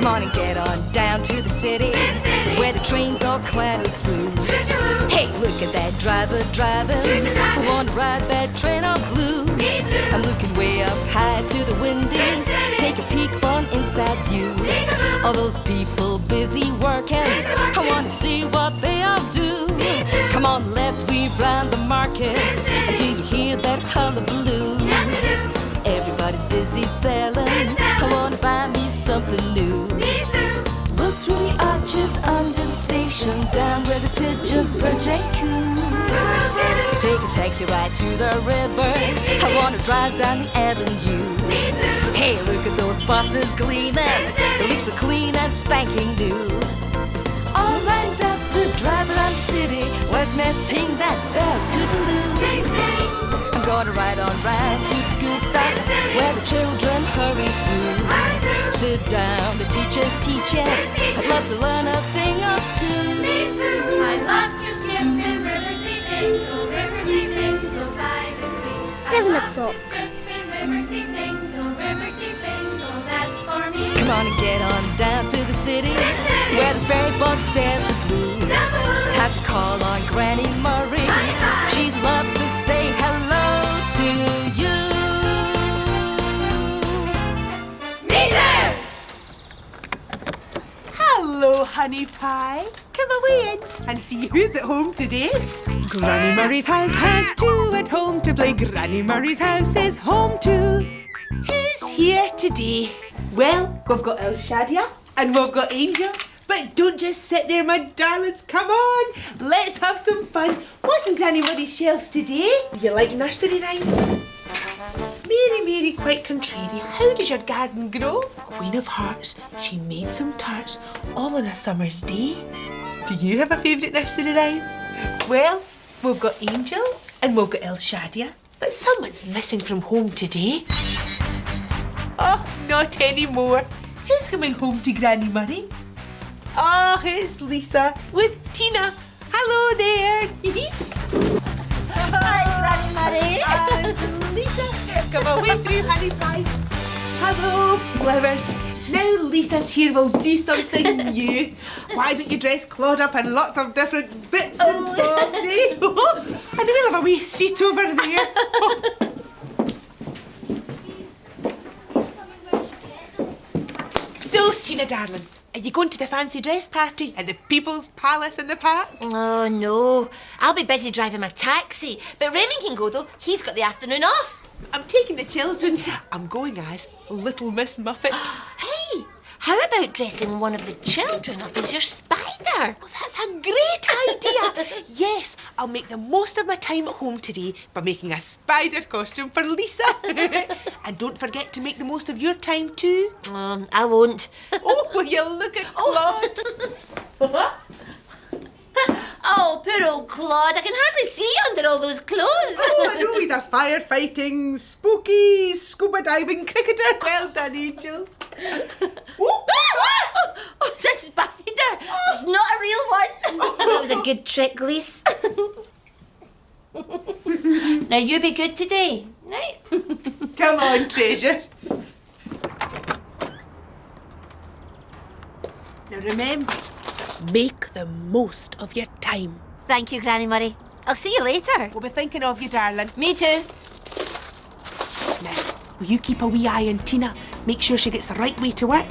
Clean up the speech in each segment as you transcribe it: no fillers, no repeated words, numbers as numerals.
Come on and get on down to the city, where the trains all clatter through. Hey, look at that driver driving. I wanna ride that train all blue. I'm looking way up high to the windy, take a peek for an inside view. All those people busy working, I wanna see what they all do. Come on, let's weave round the market. And do you hear that hullabaloo? Everybody's busy selling, I wanna buy me something new. Look through the arches under the station, down where the pigeons perch and coo. Take a taxi right to the river, I wanna drive down the avenue. Hey, look at those buses gleaming, the leaks are clean and spanking new. All lined up to drive around the city, let me ting that bell to the loo. I'm gonna ride on right to the school stop, where the children hurry through. Sit down, the teacher's teaching, I'd love to learn a thing or two. Me too. I love to skip in Riversea Dingle, Riversea Dingle by the sea. 7 o'clock. Riversea Dingle, Riversea Dingle, that's for me. Come on and get on down to the city, where the ferry boat sails the blue. Time to call on Granny Murray, she'd love to say hello to you. Me too. Hello, honey pie. Come away in and see who's at home today. Granny Murray's house has two at home to play. Granny Murray's house is home too. Who's here today? Well, we've got El Shadia and we've got Angel. But don't just sit there, my darlings. Come on, let's have some fun. What's in Granny Murray's shelves today? You like nursery rhymes? Mary, Mary, quite contrary, how does your garden grow? Queen of Hearts, she made some tarts all on a summer's day. Do you have a favourite nursery rhyme? Well, we've got Angel and we've got El Shadia, but someone's missing from home today. Oh, not anymore. Who's coming home to Granny Murray? Oh, it's Lisa with Tina. Hello there. Hi, Granny Murray. And Lisa, come away through, honey pies. Hello, flowers. Now Lisa's here, we'll do something new. Why don't you dress Claude up in lots of different bits and bobs, eh? And we'll have a wee seat over there. So, Tina darling, are you going to the fancy dress party at the People's Palace in the park? Oh, no. I'll be busy driving my taxi. But Raymond can go, though. He's got the afternoon off. I'm taking the children. I'm going as Little Miss Muffet. Hey, how about dressing one of the children up as your spider? Oh, that's a great idea. Yes, I'll make the most of my time at home today by making a spider costume for Lisa. And don't forget to make the most of your time too. I won't. Oh, will you look at Claude? Oh, poor old Claude. I can hardly see you under all those clothes. Oh, I know he's a firefighting, spooky, scuba diving cricketer. Well done, Angels. Oh, it's a spider. It's not a real one. That was a good trick, Lise. Now you be good today, right? Come on, treasure. Now remember, make the most of your time. Thank you, Granny Murray. I'll see you later. We'll be thinking of you, darling. Me too. Now, will you keep a wee eye on Tina? Make sure she gets the right way to work.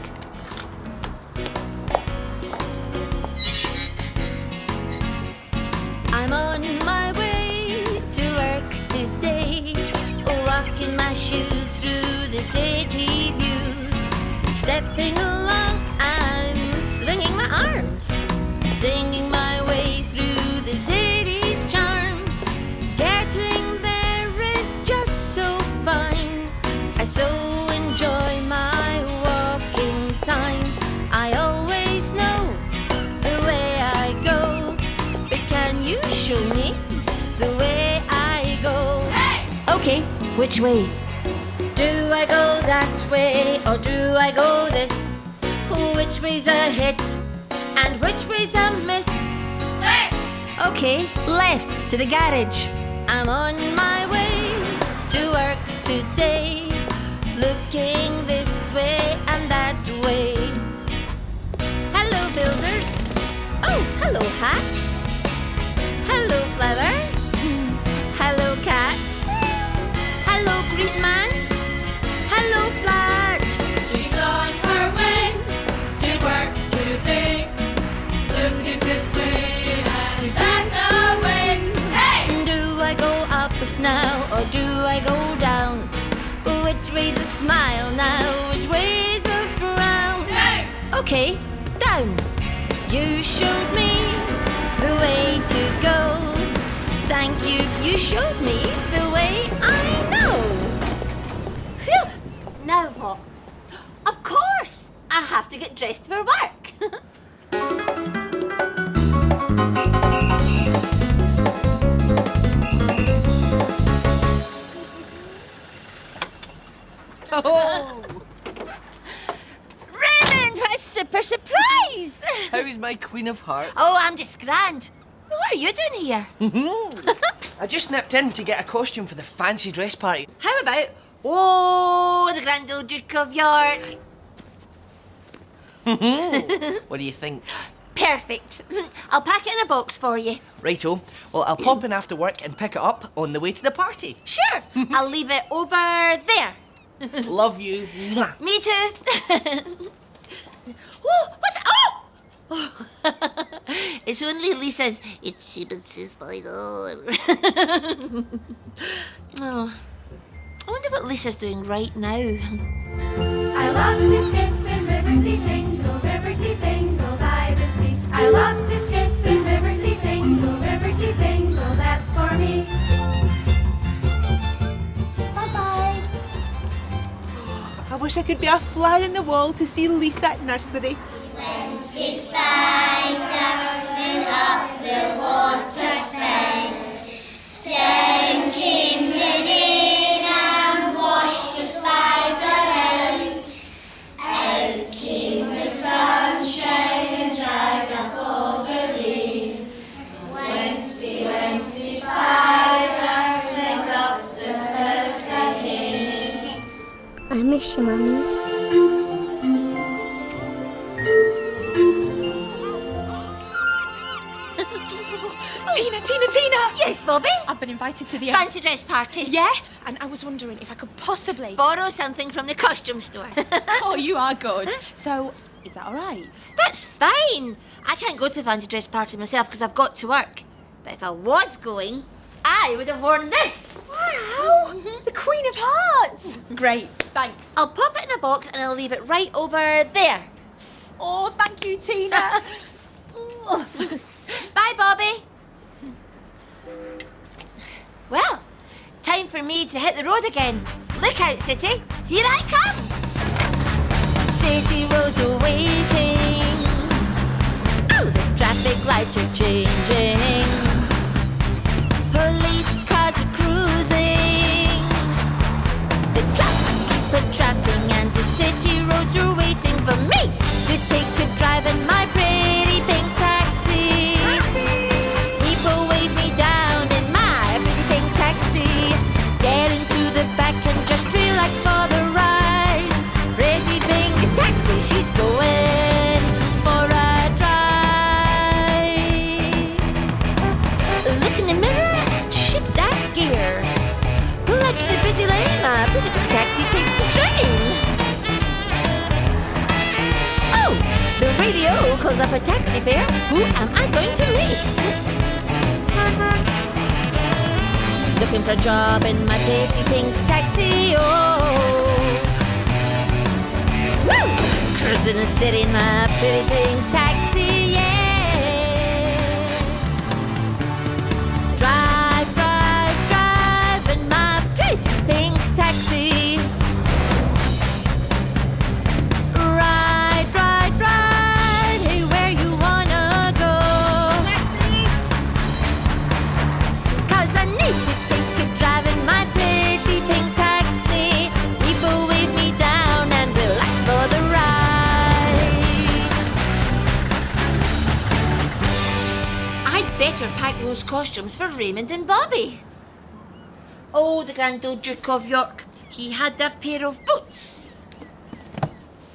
I'm on my way to work today, walking my shoes through the city views. Stepping along, I'm swinging my arms, singing my way through the city's charm. Getting there is just so fine. I so enjoy my walking time. I always know the way I go, but can you show me the way I go? Hey! Okay, which way? Do I go that way or do I go this? Which way's a hit and which way's a miss? Left! Okay, left to the garage. I'm on my way to work today, looking this way and that way. Okay, down. You showed me the way to go. Thank you, you showed me the way I know. Phew! Now what? Of course, I have to get dressed for work. Oh, Raymond, what a super surprise! How's my Queen of Hearts? Oh, I'm just grand. What are you doing here? I just nipped in to get a costume for the fancy dress party. How about, oh, the Grand Old Duke of York? What do you think? Perfect. I'll pack it in a box for you. Righto. Well, I'll pop in after work and pick it up on the way to the party. Sure. I'll leave it over there. Love you. Mwah. Me too. Oh, what's oh? It's only Lisa's. It's Lisa's spider. Oh, I wonder what Lisa's doing right now. I love to skip in Riversea Fingal, Riversea Fingal by the sea. I love to skip in Riversea Fingal, Riversea Fingal, that's for me. Bye-bye. I wish I could be a fly on the wall to see Lisa at nursery. I miss you, Mummy. Tina! Yes, Bobby? I've been invited to the... Fancy dress party? Yeah, and I was wondering if I could possibly... Borrow something from the costume store. Oh, you are good. So, is that all right? That's fine. I can't go to the fancy dress party myself because I've got to work. But if I was going, I would have worn this. Wow! The Queen of Hearts! Great, thanks. I'll pop it in a box and I'll leave it right over there. Oh, thank you, Tina. Bye, Bobby. Well, time for me to hit the road again. Look out, City. Here I come. City roads are waiting. Oh, the traffic lights are changing. Police cars are cruising. The trucks keep a-trapping and the city roads are waiting for me to take a drive in my pretty pink taxi. People wave me down in my pretty pink taxi. Get into the back and just relax for the ride. Pretty pink taxi, she's going for a drive. Look in the mirror and shift that gear. Pull out to the busy lane, my pretty pink taxi takes the strain. Oh, the radio calls up a taxi fare. Who am I going to meet? Looking for a job in my pretty pink taxi, oh. Woo! Cruising the city in my pretty pink taxi, yeah. Drive, drive, drive in my pretty pink taxi. Ride, ride, ride, hey, where you wanna go? Taxi! 'Cause I need to take a drive in my pretty pink taxi. People wave me down and relax for the ride. I'd better pack those costumes for Raymond and Bobby. Oh, the Grand Old Duke of York. He had a pair of boots,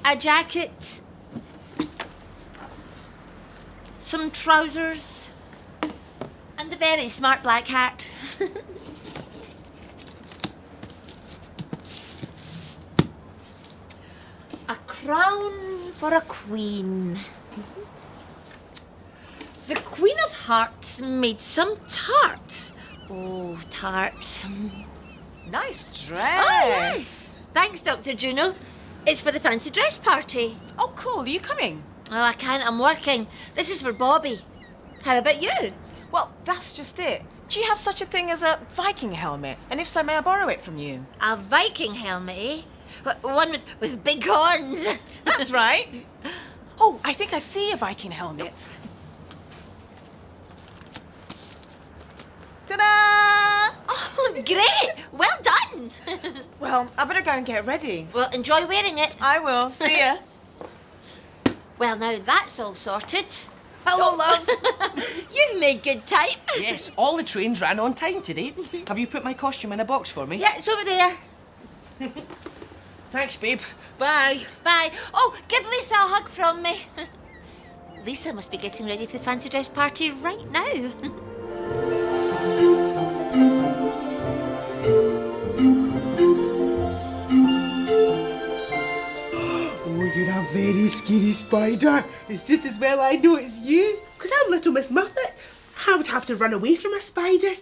a jacket, some trousers, and a very smart black hat. A crown for a queen. The Queen of Hearts made some tarts. Oh, tarts. Nice dress. Oh, yes. Thanks, Dr. Juno. It's for the fancy dress party. Oh, cool. Are you coming? Oh, I can't. I'm working. This is for Bobby. How about you? Well, that's just it. Do you have such a thing as a Viking helmet? And if so, may I borrow it from you? A Viking helmet, eh? One with big horns. That's right. Oh, I think I see a Viking helmet. Ta-da! Oh, great. Well done. Well, I better go and get ready. Well, enjoy wearing it. I will. See ya. Well, now that's all sorted. Hello, love. You've made good time. Yes, all the trains ran on time today. Have you put my costume in a box for me? Yeah, it's over there. Thanks, babe. Bye. Bye. Oh, give Lisa a hug from me. Lisa must be getting ready for the fancy dress party right now. Oh, you're a very scary spider. It's just as well I know it's you. Because I'm Little Miss Muffet. I would have to run away from a spider.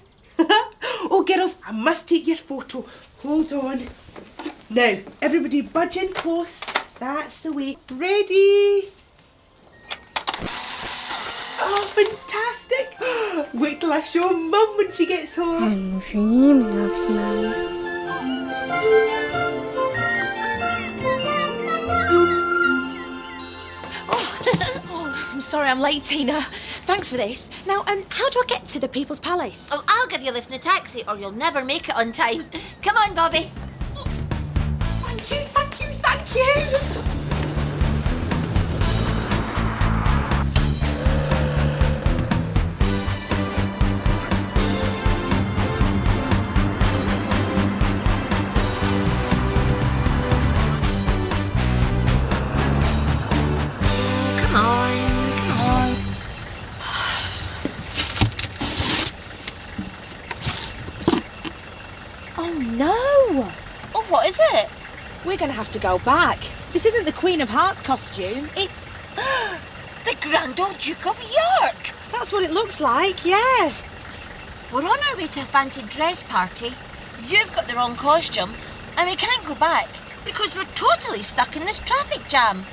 Oh, girls, I must take your photo. Hold on. Now, everybody budge in close. That's the way. Ready? Oh, fantastic. Wait till I show Mum when she gets home. I'm dreaming of you, Mum. I'm sorry I'm late, Tina. Thanks for this. Now, how do I get to the People's Palace? Oh, I'll give you a lift in the taxi or you'll never make it on time. Come on, Bobby. Thank you, thank you, thank you. Come on, come on. Oh, no. Oh, what is it? We're going to have to go back. This isn't the Queen of Hearts costume. It's... The Grand Old Duke of York. That's what it looks like, yeah. We're on our way to a fancy dress party. You've got the wrong costume and we can't go back because we're totally stuck in this traffic jam.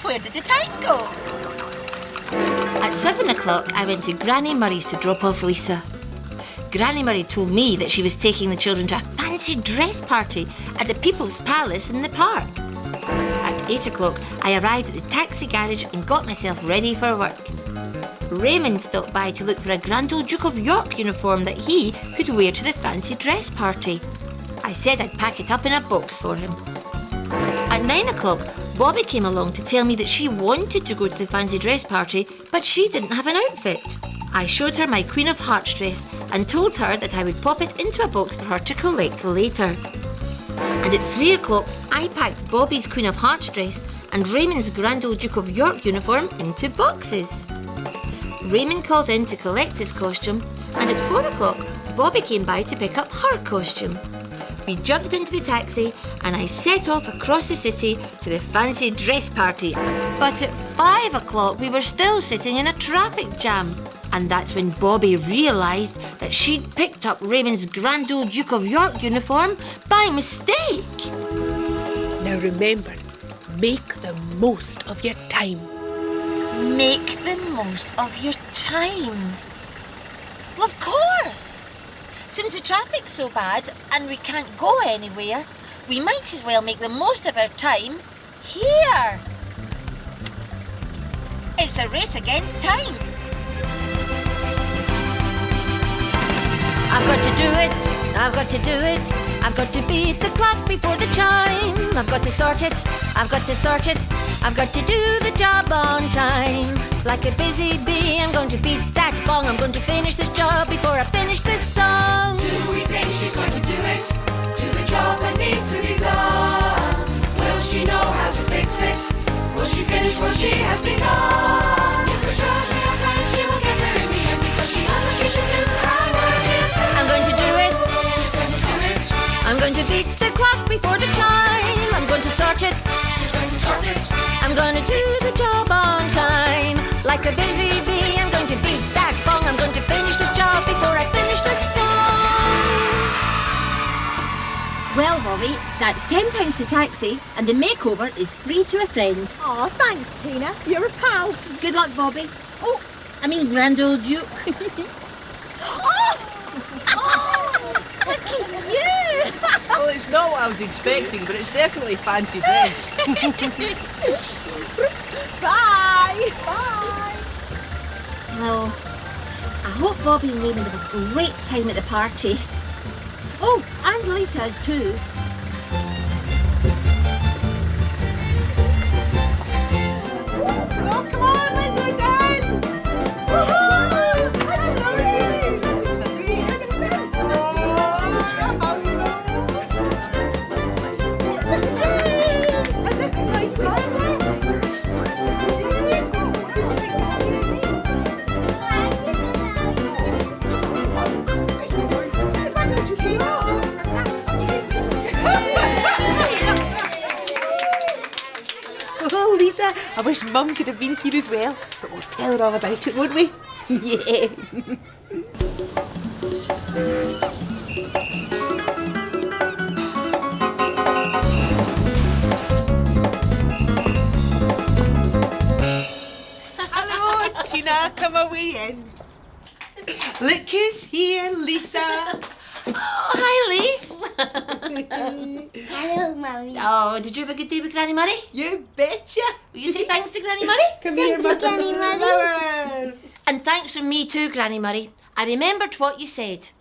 Where did the time go? At 7 o'clock, I went to Granny Murray's to drop off Lisa. Granny Murray told me that she was taking the children to a fancy dress party at the People's Palace in the park. At 8 o'clock, I arrived at the taxi garage and got myself ready for work. Raymond stopped by to look for a Grand Old Duke of York uniform that he could wear to the fancy dress party. I said I'd pack it up in a box for him. At 9 o'clock, Bobby came along to tell me that she wanted to go to the fancy dress party, but she didn't have an outfit. I showed her my Queen of Hearts dress and told her that I would pop it into a box for her to collect later. And at 3 o'clock, I packed Bobby's Queen of Hearts dress and Raymond's Grand Old Duke of York uniform into boxes. Raymond called in to collect his costume, and at 4 o'clock, Bobby came by to pick up her costume. We jumped into the taxi and I set off across the city to the fancy dress party. But at 5 o'clock, we were still sitting in a traffic jam. And that's when Bobby realised that she'd picked up Raymond's Grand Old Duke of York uniform by mistake. Now remember, make the most of your time. Make the most of your time. Well, of course. Since the traffic's so bad and we can't go anywhere, we might as well make the most of our time here. It's a race against time. I've got to do it, I've got to do it. I've got to beat the clock before the chime. I've got to sort it, I've got to sort it. I've got to do the job on time. Like a busy bee, I'm going to beat that gong. I'm going to finish this job before I finish this song. Do we think she's going to do it? Do the job that needs to be done? Will she know how to fix it? Will she finish what she has begun? Yes, for sure, as we have plans, she will get there in the end because she knows what she should do. I'm going to do it. She's going to do it. I'm going to beat the clock before the chime. I'm going to sort it. She's going to sort it. I'm going to do the job on time. Like a busy bee, I'm going to beat that gong. I'm going to finish this job before I finish this song. Well, Bobby, that's £10 to taxi, and the makeover is free to a friend. Oh, thanks, Tina. You're a pal. Good luck, Bobby. Oh, I mean, Grand Old Duke. Oh, Look at you! Well, it's not what I was expecting, but it's definitely fancy dress. bye. Bye. Oh, I hope Bobby and Raymond have a great time at the party. Oh, and Lisa has too. Oh, come on, let's go dance! Woohoo! Hello! And this is my spider. Oh, Lisa, I wish Mum could have been here as well. But we'll tell her all about it, won't we? Yeah. Hello, Tina, come away in. Look who's here, Lisa. Oh, hi, Lise. Hello, Mummy. Oh, did you have a good day with Granny Murray? You betcha. Will you say thanks to Granny Murray? Come Thank here, you, Mother. Granny Murray. And thanks from me too, Granny Murray. I remembered what you said.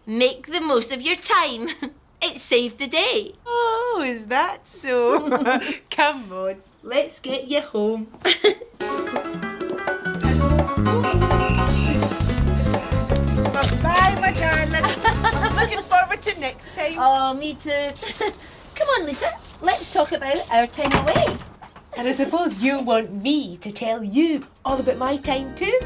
Make the most of your time. It saved the day. Oh, is that so? Come on, let's get you home. Bye, my darling. I'm looking forward to next time. Oh, me too. Come on, Lisa. Let's talk about our time away. And I suppose you'll want me to tell you all about my time too.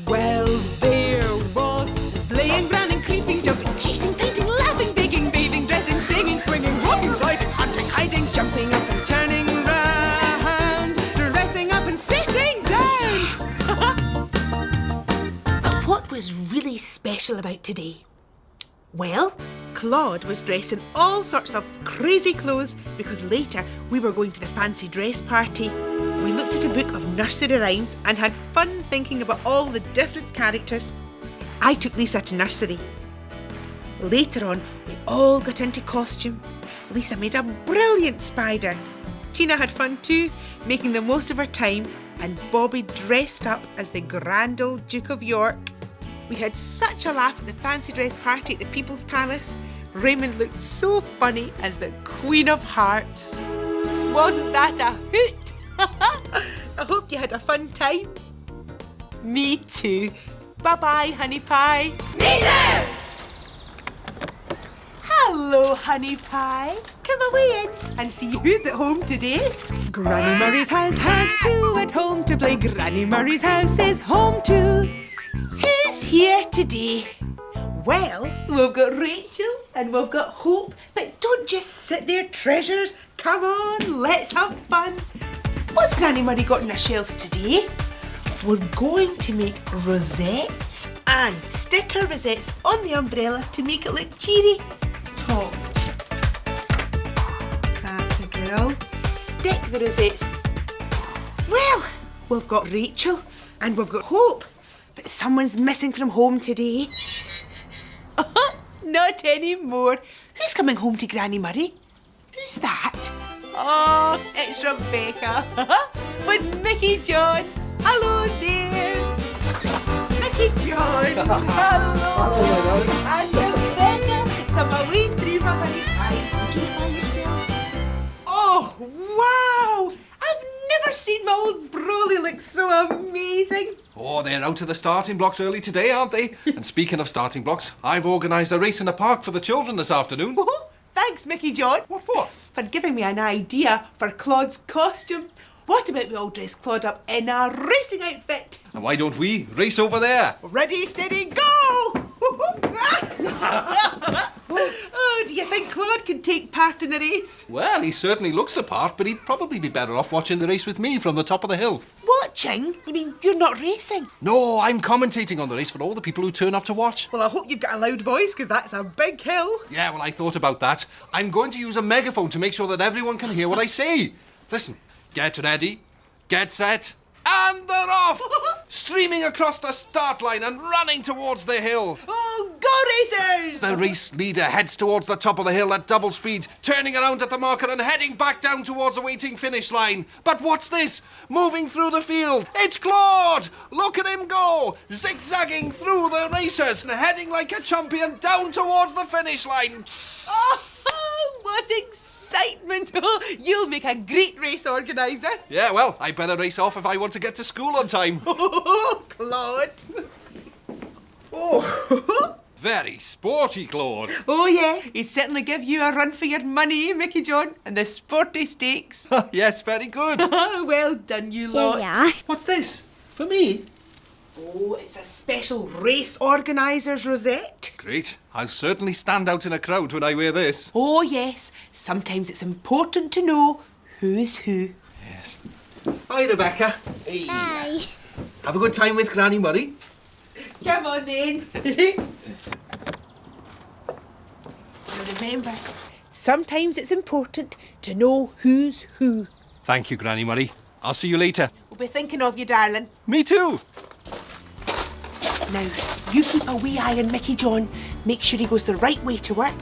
Well, there was playing, running, creeping, jumping, chasing, painting, laughing, baking, bathing, dressing, singing, swinging, walking, sliding, hunting, hiding, jumping up and turning round, dressing up and sitting down. But what was really special about today? Well, Claude was dressed in all sorts of crazy clothes because later we were going to the fancy dress party. We looked at a book of nursery rhymes and had fun thinking about all the different characters. I took Lisa to nursery. Later on, we all got into costume. Lisa made a brilliant spider. Tina had fun too, making the most of her time, and Bobby dressed up as the Grand Old Duke of York. We had such a laugh at the fancy dress party at the People's Palace. Raymond looked so funny as the Queen of Hearts. Wasn't that a hoot? I hope you had a fun time. Me too. Bye-bye, Honey Pie. Me too! Hello, Honey Pie. Come away in and see who's at home today. Granny Murray's house has two at home to play. Granny Murray's house is home too. Who's here today? Well, we've got Rachel and we've got Hope, but don't just sit there, treasures. Come on, let's have fun. What's Granny Murray got on her shelves today? We're going to make rosettes and stick our rosettes on the umbrella to make it look cheery. Top. That's a girl. Stick the rosettes. Well, we've got Rachel and we've got Hope, but someone's missing from home today. Not anymore. Who's coming home to Granny Murray? Who's that? Oh, it's Rebecca with Mickey John. Hello there. Mickey John. Hello. And Rebecca, come away through my honey pie. Do it by yourself. Oh, wow. I've never seen my old Broly look so amazing. Oh, they're out of the starting blocks early today, aren't they? And speaking of starting blocks, I've organised a race in the park for the children this afternoon. Oh, thanks, Mickey John. What for? For giving me an idea for Claude's costume. What about we all dress Claude up in a racing outfit? And why don't we race over there? Ready, steady, go! Oh do you think Claude can take part in the race? Well, he certainly looks the part, but he'd probably be better off watching the race with me from the top of the hill. Watching? You mean you're not racing? No, I'm commentating on the race for all the people who turn up to watch. Well, I hope you've got a loud voice, because that's a big hill. Yeah, well, I thought about that. I'm going to use a megaphone to make sure that everyone can hear what I say. Listen, get ready, get set, and they're off! Streaming across the start line and running towards the hill. Oh, go racers! The race leader heads towards the top of the hill at double speed, turning around at the marker and heading back down towards the waiting finish line. But what's this? Moving through the field. It's Claude! Look at him go! Zigzagging through the racers and heading like a champion down towards the finish line. Oh, what excitement! You'll make a great race organiser. Yeah, well, I better race off if I want to get to school on time. Oh, Claude. Oh. Very sporty, Claude. Oh, yes. He'd certainly give you a run for your money, Mickey John, and the sporty stakes. Yes, very good. Well done, you Here lot. we are. What's this? For me? Oh, it's a special race organiser's rosette. Great. I'll certainly stand out in a crowd when I wear this. Oh, yes. Sometimes it's important to know who's who. Yes. Hi, Rebecca. Hey. Bye. Have a good time with Granny Murray. Come on, then. Remember, sometimes it's important to know who's who. Thank you, Granny Murray. I'll see you later. We'll be thinking of you, darling. Me too. Now, you keep a wee eye on Mickey John. Make sure he goes the right way to work.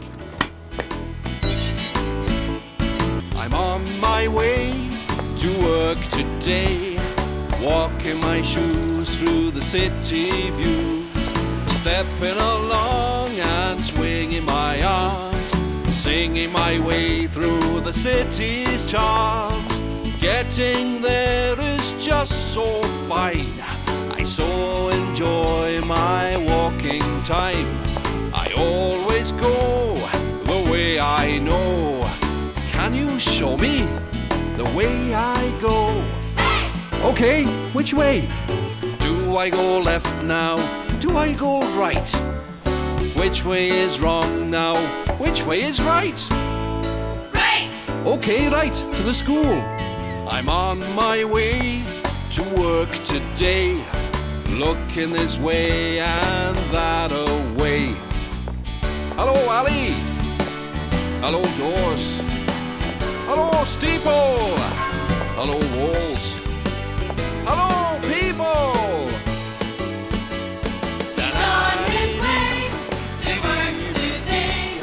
I'm on my way to work today, walking my shoes through the city views, stepping along and swinging my arms, singing my way through the city's charms. Getting there is just so fine. I so enjoy my walking time. I always go the way I know. Can you show me the way I go? Hey! Okay, which way? Do I go left now? Do I go right? Which way is wrong now? Which way is right? Right! Okay, right, to the school. I'm on my way to work today, looking this way and that away. Hello, Ali. Hello, doors. Hello, steeple. Hello, walls. Hello, people. He's on his way to work today,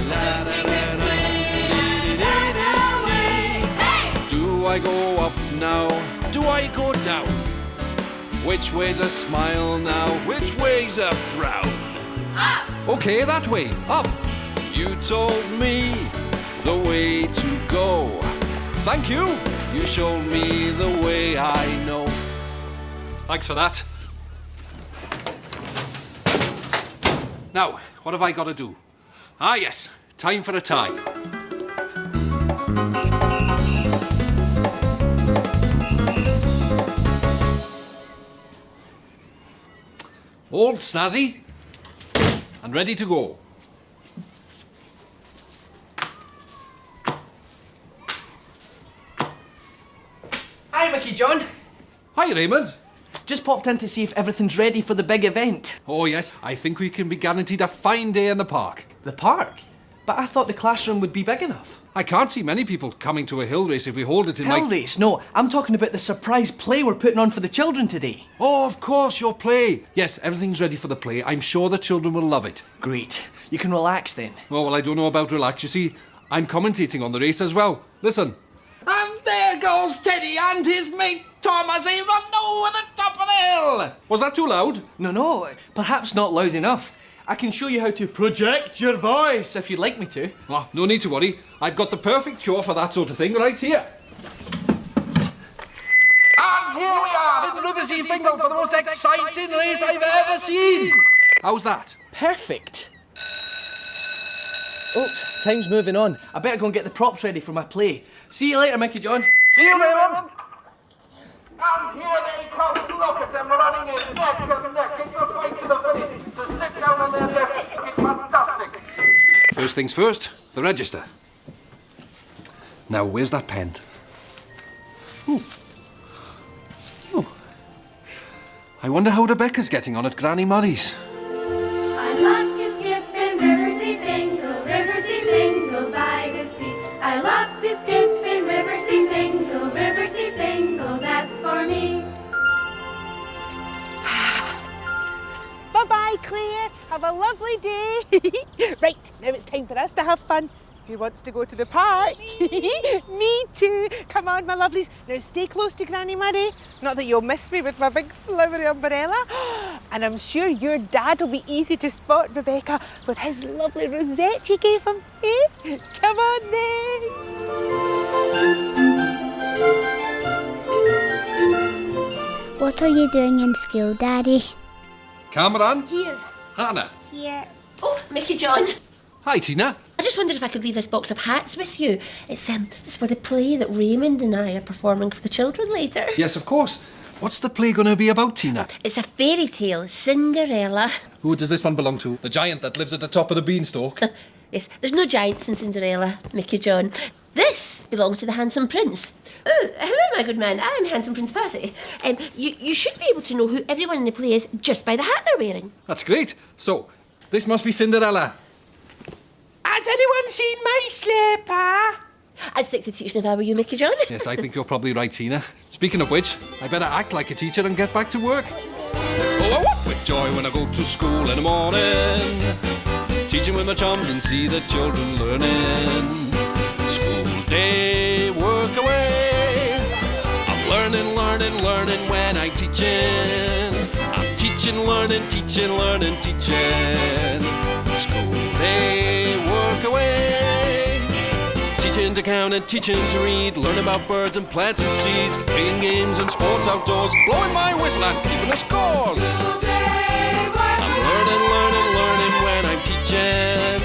looking this way and that way. Hey! Do I go up now? Do I go down? Which way's a smile now? Which way's a frown? Up! Okay, that way, up. You told me the way to go. Thank you. You showed me the way I know. Thanks for that. Now, what have I got to do? Ah, yes, time for a tie. All snazzy and ready to go. Hi, Mickey John. Hi, Raymond. Just popped in to see if everything's ready for the big event. Oh, yes, I think we can be guaranteed a fine day in the park. The park? But I thought the classroom would be big enough. I can't see many people coming to a hill race if we hold it in Hill race? No, I'm talking about the surprise play we're putting on for the children today. Oh, of course, your play. Yes, everything's ready for the play. I'm sure the children will love it. Great. You can relax then. Oh, well, I don't know about relax. You see, I'm commentating on the race as well. Listen. And there goes Teddy and his mate Tom as they run over the top of the hill. Was that too loud? No, perhaps not loud enough. I can show you how to project your voice if you'd like me to. Oh, no need to worry. I've got the perfect cure for that sort of thing right here. And here we are in Riversea Fingal for the most exciting race I've ever seen. How's that? Perfect. Oops, time's moving on. I better go and get the props ready for my play. See you later, Mickey John. See you, Raymond. And here they come. Look at them running in neck and neck. It's a fight to the finish. To sit down on their decks. It's fantastic. First things first, the register. Now, where's that pen? Ooh. Oh. I wonder how Rebecca's getting on at Granny Murray's. I love to skip in Riversea Fingal by the sea. I love to skip in Riversea Fingal, that's for me. Bye-bye, Claire. Have a lovely day. Right, now it's time for us to have fun. Who wants to go to the park? Me too. Come on, my lovelies. Now stay close to Granny Murray. Not that you'll miss me with my big flowery umbrella. And I'm sure your dad will be easy to spot, Rebecca, with his lovely rosette you gave him. Eh? Come on then. What are you doing in school, Daddy? Cameron? Here. Hannah? Here. Oh, Mickey John. Hi, Tina. I just wondered if I could leave this box of hats with you. It's for the play that Raymond and I are performing for the children later. Yes, of course. What's the play going to be about, Tina? It's a fairy tale, Cinderella. Who does this one belong to? The giant that lives at the top of the beanstalk? Yes, there's no giants in Cinderella, Mickey John. This belongs to the handsome prince. Oh, hello, my good man. I'm handsome Prince Percy. You should be able to know who everyone in the play is just by the hat they're wearing. That's great. So, this must be Cinderella. Has anyone seen my slipper? I'd stick to teaching if I were you, Mickey John. Yes, I think you're probably right, Tina. Speaking of which, I better act like a teacher and get back to work. Oh, I whoop with joy when I go to school in the morning. Teaching with my chums and see the children learning. School day, work away. I'm learning when I'm teaching. I'm teaching, learning, teaching. School day, work away. Teaching to count and teaching to read. Learn about birds and plants and seeds. Playing games and sports outdoors. Blowing my whistle and keeping a score. School day, work I'm learning when I'm teaching.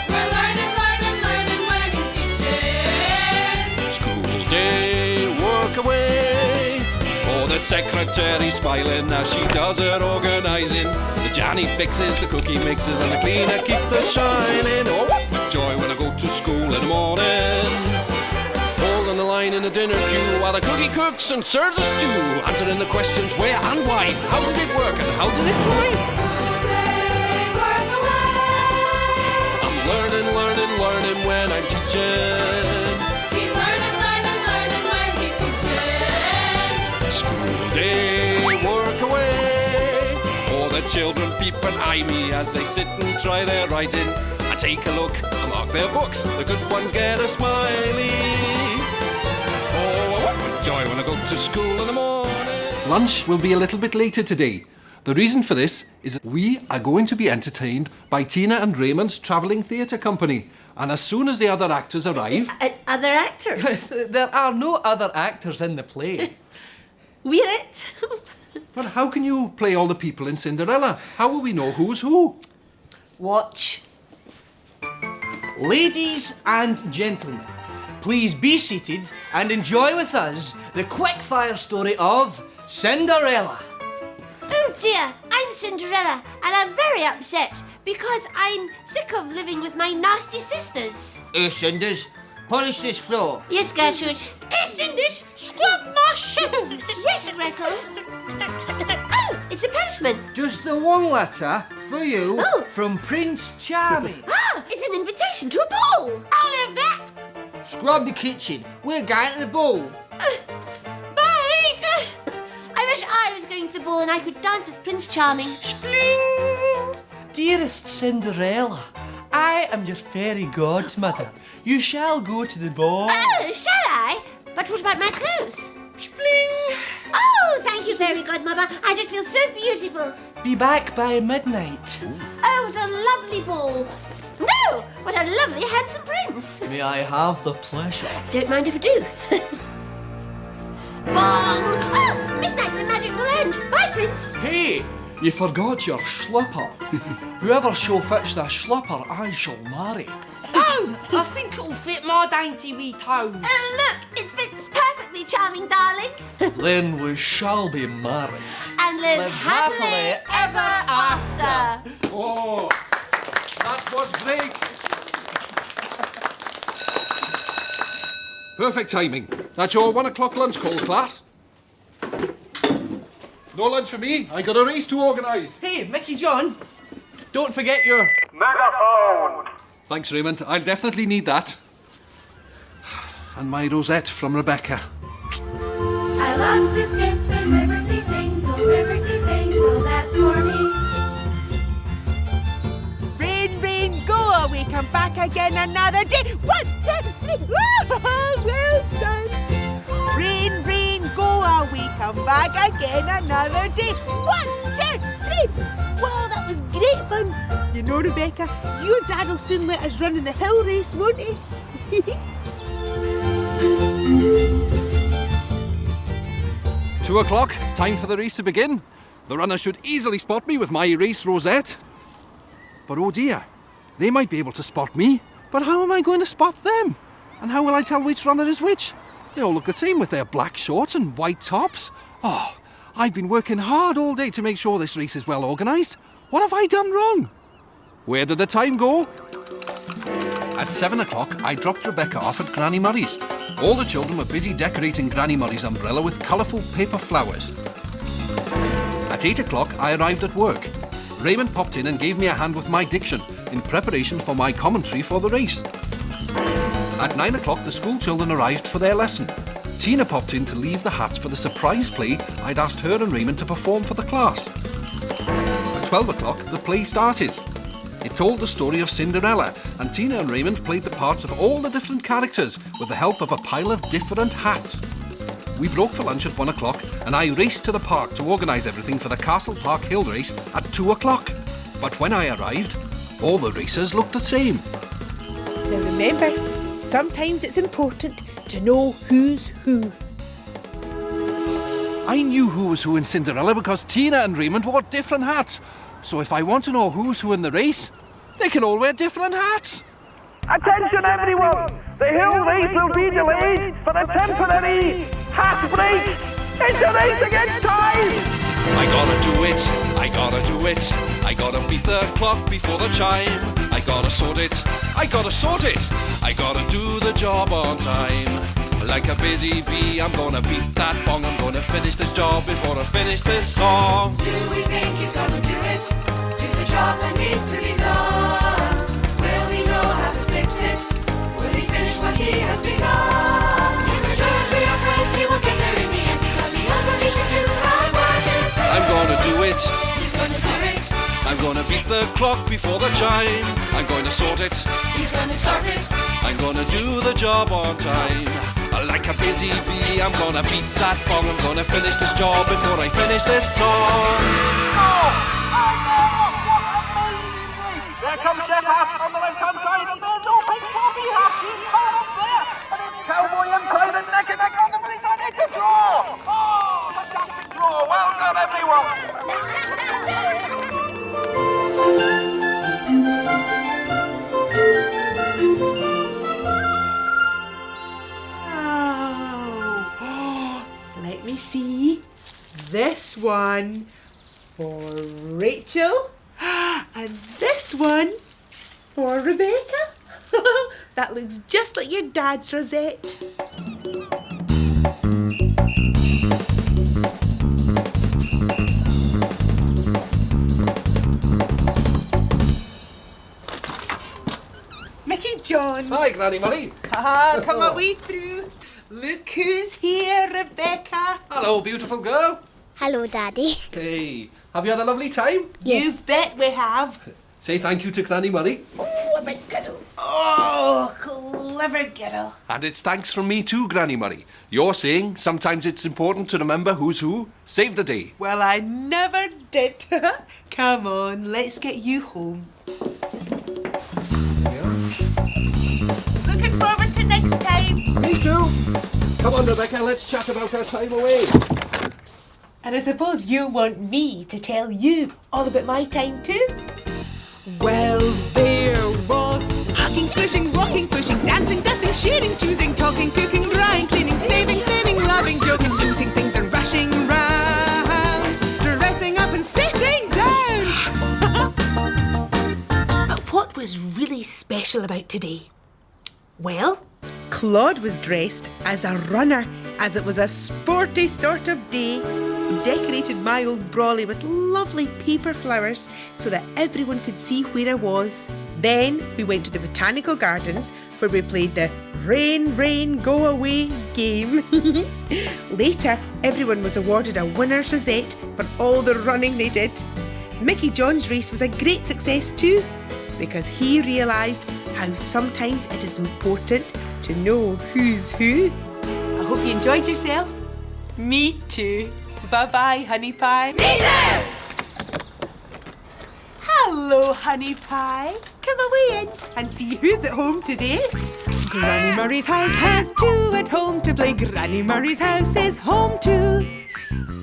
We're learning when he's teaching. School day, work away. Oh, the secretary's smiling as she does her organising. The Johnny fixes, the cookie mixes, and the cleaner keeps us shining. Oh, what with joy when I go to school in the morning. Holding the line in the dinner queue while the cookie cooks and serves a stew. Answering the questions where and why. How does it work and how does it fly? School day, work away. I'm learning when I'm teaching. He's learning when he's teaching. School day, work away. All the children peep and eye me as they sit and try their writing. I take a look, I mark their books. The good ones get a smiley. Oh, I whoop with joy when I go to school in the morning. Lunch will be a little bit later today. The reason for this is that we are going to be entertained by Tina and Raymond's travelling theatre company. And as soon as the other actors arrive... Other actors? There are no other actors in the play. We're it. But how can you play all the people in Cinderella? How will we know who's who? Watch. Ladies and gentlemen, please be seated and enjoy with us the quick-fire story of Cinderella. Oh dear, I'm Cinderella and I'm very upset because I'm sick of living with my nasty sisters. Cinders, polish this floor. Yes, Gertrude. Cinders, scrub my shoes. Yes, Gretel. Oh, it's a postman. Just the one letter for you Oh. from Prince Charming. Ah, it's an invitation to a ball. I'll have that. Scrub the kitchen. We're going to the ball. Bye. I wish I was going to the ball and I could dance with Prince Charming. Dearest Cinderella, I am your fairy godmother. You shall go to the ball. Oh, shall I? But what about my clothes? Oh, thank you, fairy godmother. I just feel so beautiful. Be back by midnight. Oh, what a lovely ball. No, what a lovely handsome prince. May I have the pleasure? Don't mind if I do. Bong! Oh, midnight, the magic will end. Bye, Prince. Hey, you forgot your slipper. Whoever shall fetch the slipper, I shall marry. Oh, I think it'll fit my dainty wee toes. Oh, look, it fits perfectly, charming darling. Then we shall be married. And live happily ever after. Oh, that was great. Perfect timing. That's your 1 o'clock lunch call, class. No lunch for me. I got a race to organise. Hey, Mickey John, don't forget your... Thanks, Raymond. I'll definitely need that. And my rosette from Rebecca. I love to skip and Riversy Fingle, that's for me. Rain, rain, go away, come back again another day. 1, 2, 3. Oh, well done. Rain, rain, go away, come back again another day. 1, 2, 3. Wow, that was great fun. You know, Rebecca, your dad will soon let us run in the hill race, won't he? 2 o'clock, time for the race to begin. The runner should easily spot me with my race rosette. But oh dear, they might be able to spot me, but how am I going to spot them? And how will I tell which runner is which? They all look the same with their black shorts and white tops. Oh, I've been working hard all day to make sure this race is well organised. What have I done wrong? Where did the time go? At 7 o'clock, I dropped Rebecca off at Granny Murray's. All the children were busy decorating Granny Murray's umbrella with colourful paper flowers. At 8 o'clock, I arrived at work. Raymond popped in and gave me a hand with my diction in preparation for my commentary for the race. At 9 o'clock, the school children arrived for their lesson. Tina popped in to leave the hats for the surprise play I'd asked her and Raymond to perform for the class. At 12 o'clock, the play started. It told the story of Cinderella, and Tina and Raymond played the parts of all the different characters with the help of a pile of different hats. We broke for lunch at 1 o'clock, and I raced to the park to organise everything for the Castle Park Hill race at 2 o'clock. But when I arrived, all the racers looked the same. Now remember, sometimes it's important to know who's who. I knew who was who in Cinderella because Tina and Raymond wore different hats. So if I want to know who's who in the race, they can all wear different hats. Attention everyone! The hill race will be delayed for a temporary hat break. It's a race against time! I gotta do it, I gotta do it. I gotta beat the clock before the chime. I gotta sort it, I gotta sort it. I gotta do the job on time. Like a busy bee, I'm gonna beat that bong. I'm gonna finish this job before I finish this song. Do we think he's gonna do it? Do the job that needs to be done? Will he know how to fix it? Will he finish what he has begun? Yes, as sure as we are friends, he will get there in the end because he knows what he should do. I'm gonna do it. He's gonna do it. I'm gonna beat the clock before the chime. I'm going to sort it. He's gonna start it. I'm gonna do the job on time. Like a busy bee, I'm gonna beat that bong. I'm gonna finish this job before I finish this song. There comes Chef Hat on the left-hand side, and there's open Bobby Hat. He's caught up there, and it's Cowboy and Private neck and neck on the finish line. It's a draw. Oh, fantastic draw. Well done, everyone. Oh, let me see. This one for Rachel, and this one for Rebecca. That looks just like your dad's rosette. Mickey John. Hi, Granny Murray. Come away through. Look who's here, Rebecca. Hello, beautiful girl. Hello, Daddy. Hey, have you had a lovely time? You bet we have. Say thank you to Granny Murray. Oh, a big girdle. Oh, clever girdle. And it's thanks from me too, Granny Murray. You're saying sometimes it's important to remember who's who. Save the day. Well, I never did. Come on, let's get you home. Looking forward to next time. Me too. Come on, Rebecca, let's chat about our time away. And I suppose you'll want me to tell you all about my time too? Well, there was hugging, squishing, walking, pushing, dancing, dusting, sharing, choosing, talking, cooking, drying, cleaning, saving, cleaning, loving, joking, losing things and rushing round, dressing up and sitting down. But what was really special about today? Well, Claude was dressed as a runner, as it was a sporty sort of day. He decorated my old brolly with lovely paper flowers so that everyone could see where I was. Then we went to the botanical gardens where we played the Rain, Rain, Go Away game. Later, everyone was awarded a winner's rosette for all the running they did. Mickey John's race was a great success too, because he realised how sometimes it is important to know who's who. I hope you enjoyed yourself. Me too. Bye-bye, Honey Pie. Me too! Hello, Honey Pie. Come away in and see who's at home today. Granny Murray's house has two at home to play. Granny Murray's house is home too.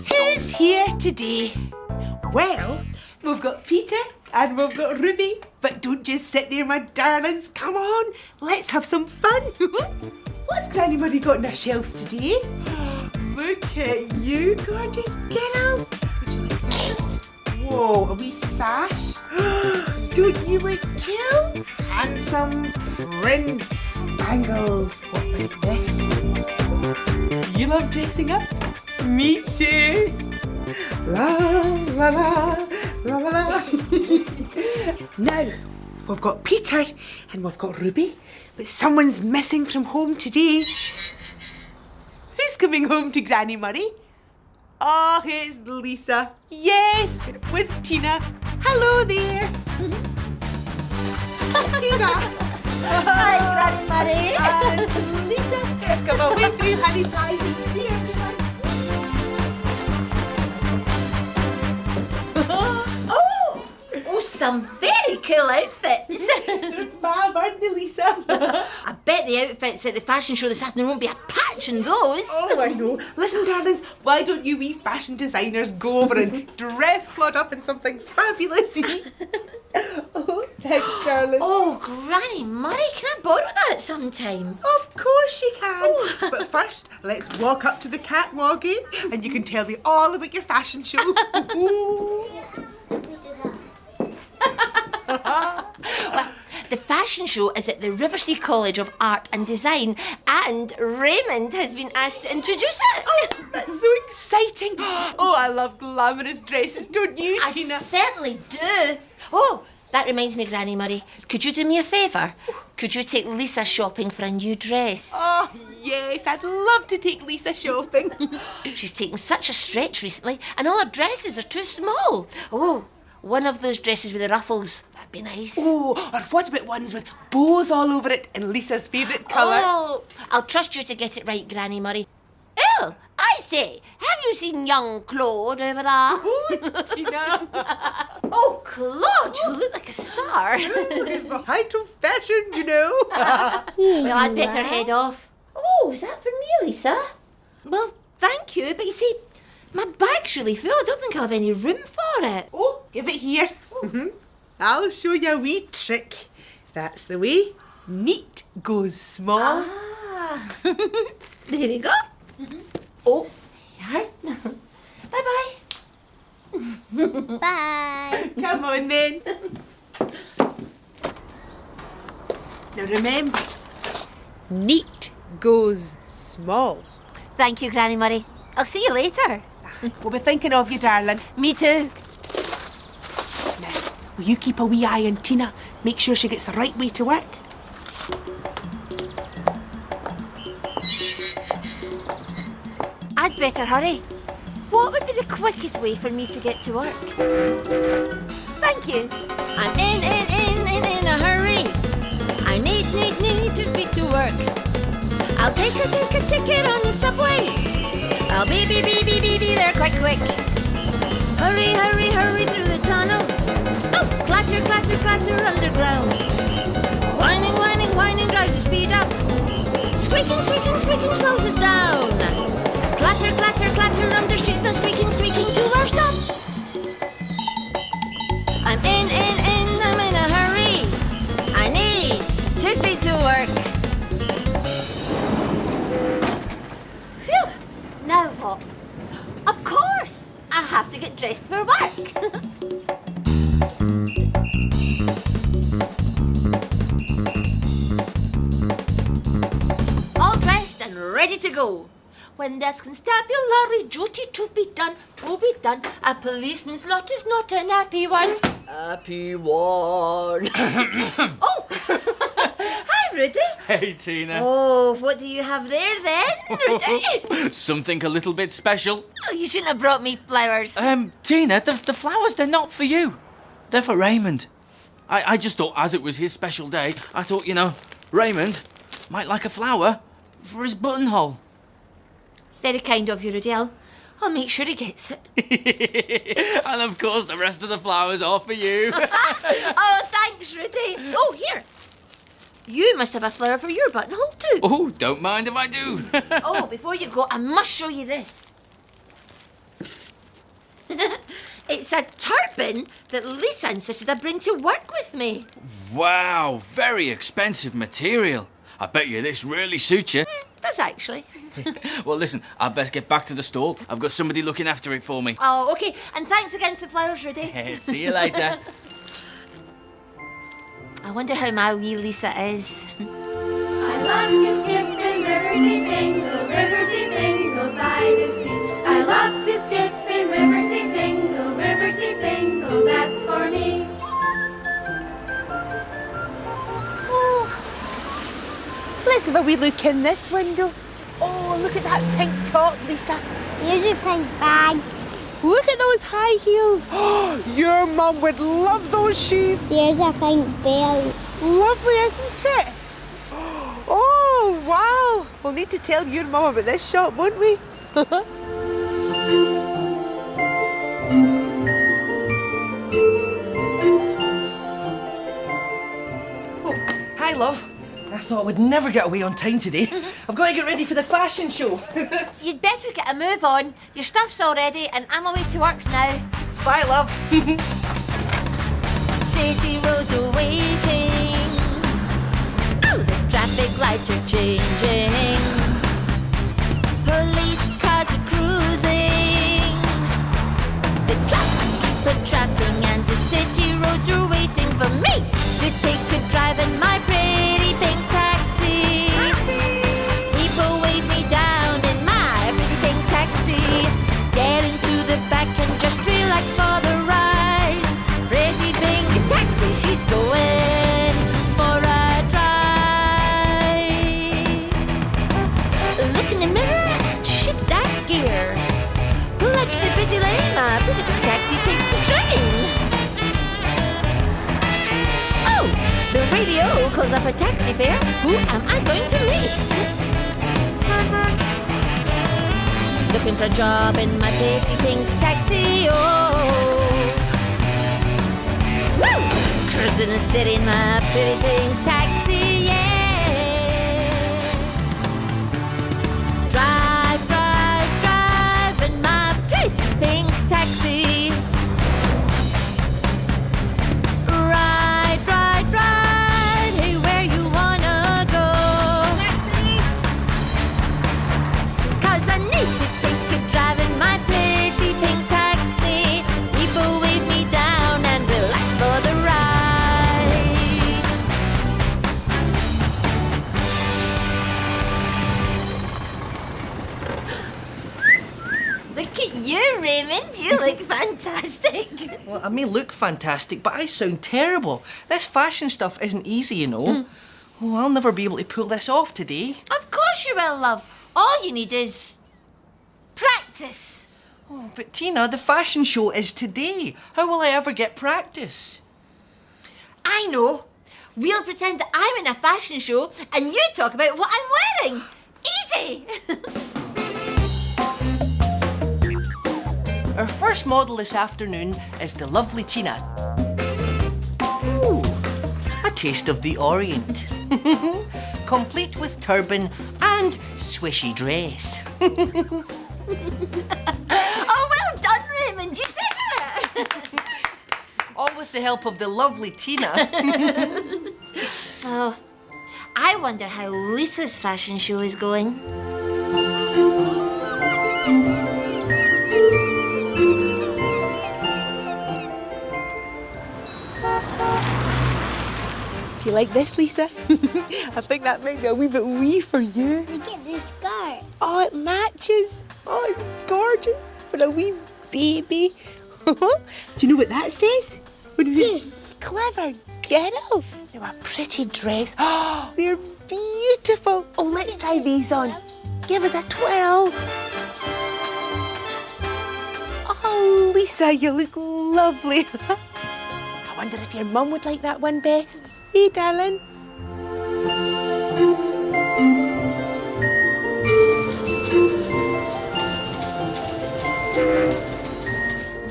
Who's here today? Well, we've got Peter and we've got Ruby. But don't just sit there, my darlings. Come on, let's have some fun. What's Granny Murray got on her shelves today? Look at you, gorgeous girl. Would you like that? Whoa, a wee sash. Don't you look cool? Handsome prince bangle. What about this? You love dressing up? Me too. La la la la la la. Now, we've got Peter and we've got Ruby, but someone's missing from home today. Who's coming home to Granny Murray? Oh, it's Lisa. Yes, with Tina. Hello there. Tina. Hi, Granny Murray. And Lisa. Come away through Honey Pies and see everyone. Oh, some very cool outfits. Fab, aren't they, Lisa? I bet the outfits at the fashion show this afternoon won't be a patch in those. Oh, I know. Listen, darlings, why don't you wee fashion designers go over and dress Claude up in something fabulous? Oh, thanks, darling. Oh, Granny Murray, can I borrow that sometime? Of course you can. But first, let's walk up to the catwalk, eh? And you can tell me all about your fashion show. Well, the fashion show is at the Riversea College of Art and Design, and Raymond has been asked to introduce it. Oh, that's so exciting. Oh, I love glamorous dresses, don't you, I Tina? certainly do. Oh, that reminds me, Granny Murray. Could you do me a favour? Could you take Lisa shopping for a new dress? Oh, yes, I'd love to take Lisa shopping. She's taken such a stretch recently, and all her dresses are too small. Oh, one of those dresses with the ruffles. That'd be nice. Oh, or what about ones with bows all over it in Lisa's favourite colour? Oh, I'll trust you to get it right, Granny Murray. Oh, I say, have you seen young Claude over there? Oh, Tina. Oh, Claude, you look like a star. It's the height of fashion, you know. Well, I'd better head off. Oh, is that for me, Lisa? Well, thank you, but you see, my bag's really full. I don't think I'll have any room for it. Oh, give it here. I'll show you a wee trick. That's the way neat goes small. Ah, there we go. Oh, here. Bye-bye. Bye. Come on then. Now remember, neat goes small. Thank you, Granny Murray. I'll see you later. We'll be thinking of you, darling. Me too. Now, will you keep a wee eye on Tina? Make sure she gets the right way to work. I'd better hurry. What would be the quickest way for me to get to work? Thank you. I'm in a hurry. I need to speed to work. I'll take a ticket on the subway. I'll be there quite quick. Hurry through the tunnels. Oh, clatter underground. Whining drives the speed up. Squeaking slows us down. Clatter under streets, no squeaking to our stop. I'm in a hurry. I need to speed to work. Phew, now what? Of course, I have to get dressed for work. ready to go. When there's constabulary duty to be done, a policeman's lot is not an happy one. Happy one. Oh, hi, Rudy. Hey, Tina. Oh, what do you have there then, Rudy? Something a little bit special. Oh, you shouldn't have brought me flowers. Tina, the flowers, they're not for you. They're for Raymond. I just thought, as it was his special day, I thought, Raymond might like a flower for his buttonhole. It's very kind of you, Rudy. I'll make sure he gets it. And of course, the rest of the flowers are for you. Oh, thanks, Rudy. Oh, here. You must have a flower for your buttonhole too. Oh, don't mind if I do. Oh, before you go, I must show you this. It's a turban that Lisa insisted I bring to work with me. Wow, very expensive material. I bet you this really suits you. Does actually. Well, listen, I'd best get back to the stall. I've got somebody looking after it for me. Oh, okay. And thanks again for the flowers, Rudy. See you later. I wonder how my wee Lisa is. I love to skip in Riversy Fingal by the sea. I love to skip in Riversy Fingal, that's for me. Let's have a wee look in this window. Oh, look at that pink top, Lisa. Here's your pink bag. Look at those high heels. Oh, your mum would love those shoes. Here's a pink belt. Lovely, isn't it? Oh, wow. We'll need to tell your mum about this shop, won't we? Oh, hi, love. I thought I would never get away on time today. I've got to get ready for the fashion show. You'd better get a move on. Your stuff's all ready and I'm away to work now. Bye, love. City roads are waiting. Oh, the traffic lights are changing. Police cars are cruising. The trucks keep a-trapping and the city roads are waiting for me to take a drive in my pretty pink taxi. People wave me down in my pretty pink taxi. Get into the back and just relax for the ride. Pretty pink taxi, she's going for a drive. Look in the mirror and shift that gear. Pull out to the busy lane, my pretty pink taxi takes the strain. Oh, the radio calls up a taxi fare. Who am I going to meet? Looking for a job in my pretty pink taxi, oh. Woo! Cruising the city in my pretty pink taxi, yeah. Drive, drive, drive in my pretty pink taxi. Ride, ride, ride, hey, where you wanna go? Taxi! 'Cause I need to take a drive in my pretty pink taxi. People wave me down and relax for the ride. Look at you, Raymond. You look fantastic. Well, I may look fantastic, but I sound terrible. This fashion stuff isn't easy, you know. Oh, I'll never be able to pull this off today. Of course you will, love. All you need is practice. Oh, but Tina, the fashion show is today. How will I ever get practice? I know. We'll pretend that I'm in a fashion show and you talk about what I'm wearing. Easy. Our first model this afternoon is the lovely Tina. Ooh, a taste of the Orient. Complete with turban and swishy dress. Oh, well done, Raymond. You did it. All with the help of the lovely Tina. Oh, I wonder how Lisa's fashion show is going. Do you like this, Lisa? I think that might be a wee bit wee for you. Look at your skirt. Oh, it matches. Oh, it's gorgeous for a wee baby. Do you know what that says? What is Yes. it? Clever girl. They're a pretty dress. Oh, they're beautiful. Oh, let's try these on. Give us a twirl. Oh, Lisa, you look lovely. I wonder if your mum would like that one best. Hey, darling.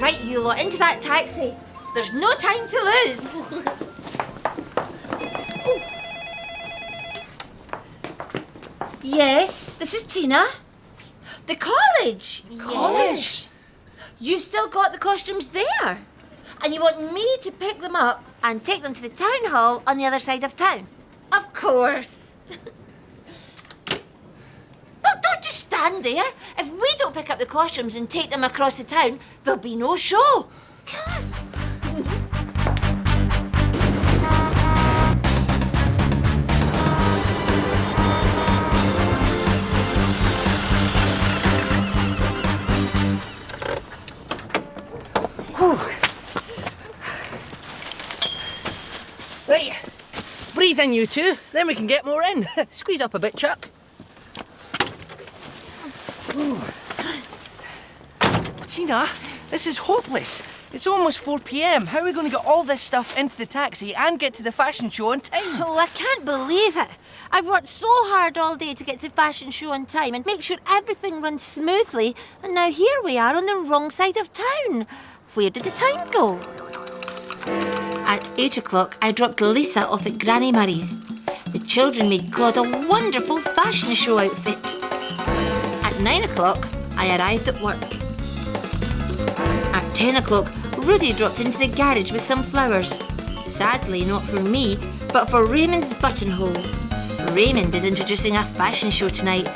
Right, you lot, into that taxi. There's no time to lose. Yes, this is Tina. The college. Yes. You've still got the costumes there. And you want me to pick them up and take them to the town hall on the other side of town? Of course. Well, don't just stand there. If we don't pick up the costumes and take them across the town, there'll be no show. Come on. Right, breathe in, you two. Then we can get more in. Squeeze up a bit, Chuck. Ooh. Tina, this is hopeless. It's almost 4 p.m. How are we going to get all this stuff into the taxi and get to the fashion show on time? Oh, I can't believe it. I've worked so hard all day to get to the fashion show on time and make sure everything runs smoothly. And now here we are on the wrong side of town. Where did the time go? At 8 o'clock, I dropped Lisa off at Granny Murray's. The children made Claude a wonderful fashion show outfit. At 9 o'clock, I arrived at work. At 10 o'clock, Rudy dropped into the garage with some flowers. Sadly, not for me, but for Raymond's buttonhole. Raymond is introducing a fashion show tonight.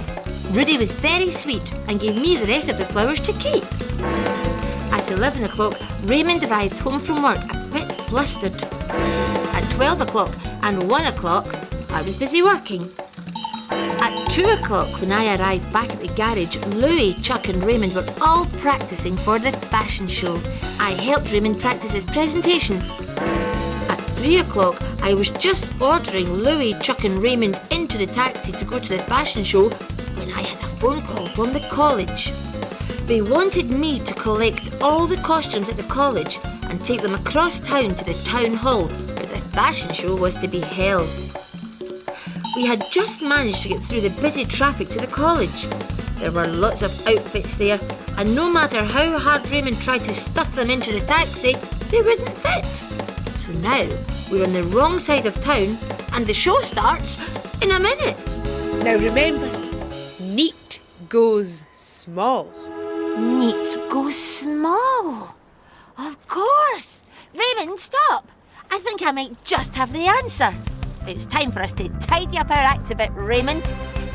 Rudy was very sweet and gave me the rest of the flowers to keep. At 11 o'clock, Raymond arrived home from work a bit flustered. At 12 o'clock and 1 o'clock, I was busy working. At 2 o'clock, when I arrived back at the garage, Louis, Chuck and Raymond were all practicing for the fashion show. I helped Raymond practice his presentation. At 3 o'clock, I was just ordering Louis, Chuck and Raymond into the taxi to go to the fashion show when I had a phone call from the college. They wanted me to collect all the costumes at the college and take them across town to the town hall where the fashion show was to be held. We had just managed to get through the busy traffic to the college. There were lots of outfits there, and no matter how hard Raymond tried to stuff them into the taxi, they wouldn't fit. So now we're on the wrong side of town, and the show starts in a minute. Now remember, neat goes small. Neat goes small. Of course. Raymond, stop. I think I might just have the answer. It's time for us to tidy up our act a bit, Raymond.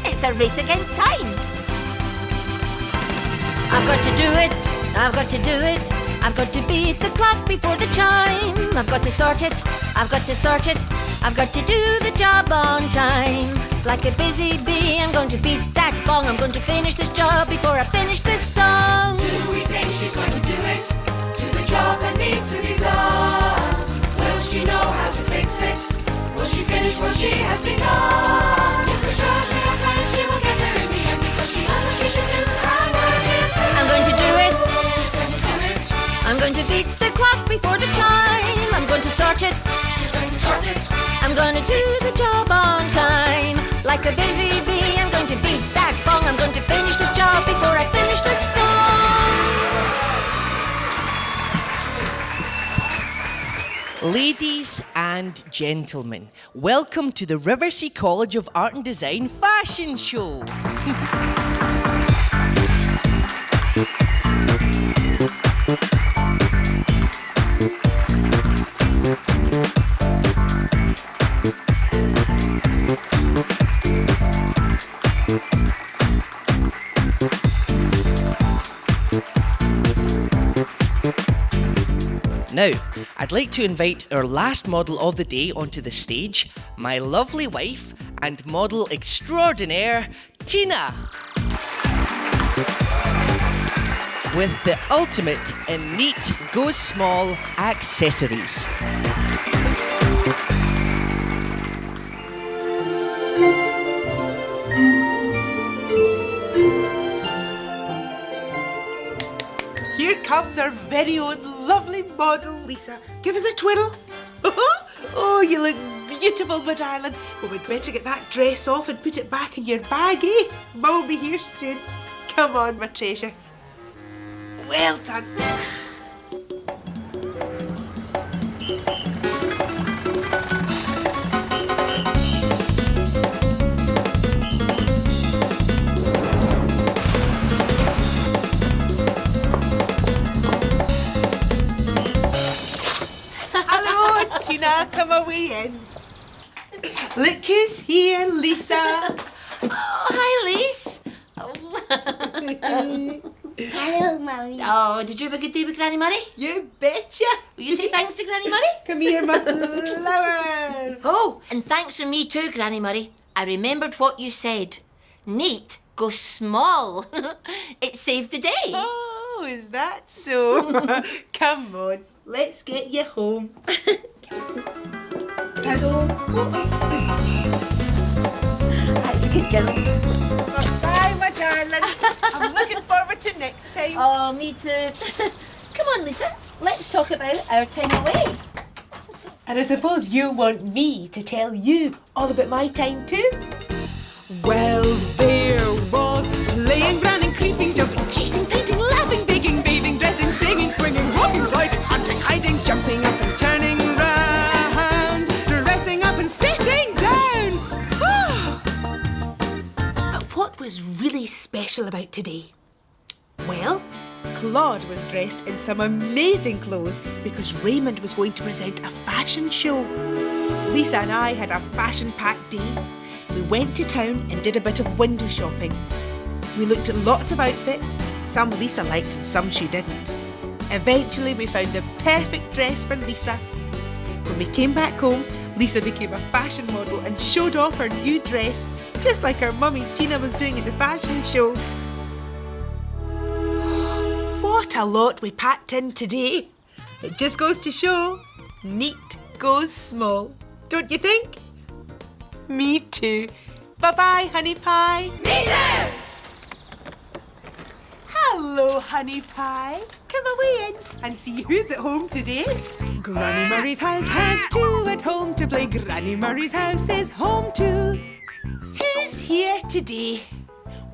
It's a race against time. I've got to do it. I've got to do it. I've got to beat the clock before the chime. I've got to sort it. I've got to sort it. I've got to do the job on time. Like a busy bee, I'm going to beat that gong. I'm going to finish this job before I finish this song. Do we think she's going to do it? Do the job that needs to be done? Will she know how to fix it? Will she finish what she has begun? Yes, assures me our friends she will get there in the end because she knows what she should do and work it through. I'm going to do it. She's going to do it. I'm going to beat the clock before the chime. I'm going to sort it. She's going to sort it. I'm going to do the job on time. Like a busy bee, I'm going to beat that gong. I'm going to finish this job before I finish this song. Ladies and gentlemen, welcome to the Riversea College of Art and Design Fashion Show. Now, I'd like to invite our last model of the day onto the stage, my lovely wife, and model extraordinaire, Tina. With the ultimate in neat, go small accessories. Here comes our very own lovely model, Lisa. Give us a twiddle. Oh, you look beautiful, my darling. Well, we'd better get that dress off and put it back in your bag, eh? Mum will be here soon. Come on, my treasure. Well done. Hello, Tina. Come away in. Look who's here, Lisa. Oh, hi, Lise. Hello, Mummy. Oh, did you have a good day with Granny Murray? You betcha. Will you say thanks to Granny Murray? Come here, my flower. Oh, and thanks from me too, Granny Murray. I remembered what you said. Neat, go small. It saved the day. Oh, is that so? Come on, let's get you home. That's a good girl. Bye, my darlings. I'm looking forward to next time. Oh, me too. Come on, Lisa. Let's talk about our time away. And I suppose you want me to tell you all about my time too? Well, there was playing, running, creeping, jumping, chasing, painting, laughing, baking, bathing, dressing, singing, swinging, walking, sliding, hunting, hiding, jumping up and turning round, dressing up and sitting down. But what was really special about today? Well, Claude was dressed in some amazing clothes because Raymond was going to present a fashion show. Lisa and I had a fashion-packed day. We went to town and did a bit of window shopping. We looked at lots of outfits. Some Lisa liked and some she didn't. Eventually, we found the perfect dress for Lisa. When we came back home, Lisa became a fashion model and showed off her new dress, just like her mummy Tina was doing at the fashion show. What a lot we packed in today. It just goes to show, neat goes small. Don't you think? Me too. Bye-bye, honey pie. Me too! Hello, honey pie. Come away in and see who's at home today. Granny Murray's house has two at home to play. Granny Murray's house is home too. Who's here today?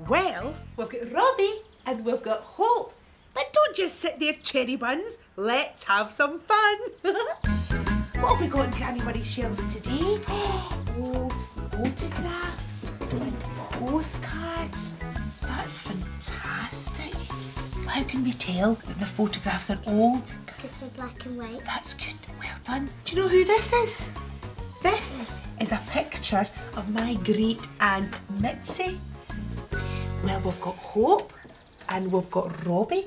Well, we've got Robbie and we've got Hope. But don't just sit there, cherry buns. Let's have some fun. What have we got on Granny Murray's shelves today? Old photographs and postcards. That's fantastic. How can we tell that the photographs are old? Because they're black and white. That's good. Well done. Do you know who this is? This is a picture of my great aunt Mitzi. Well, we've got Hope and we've got Robbie.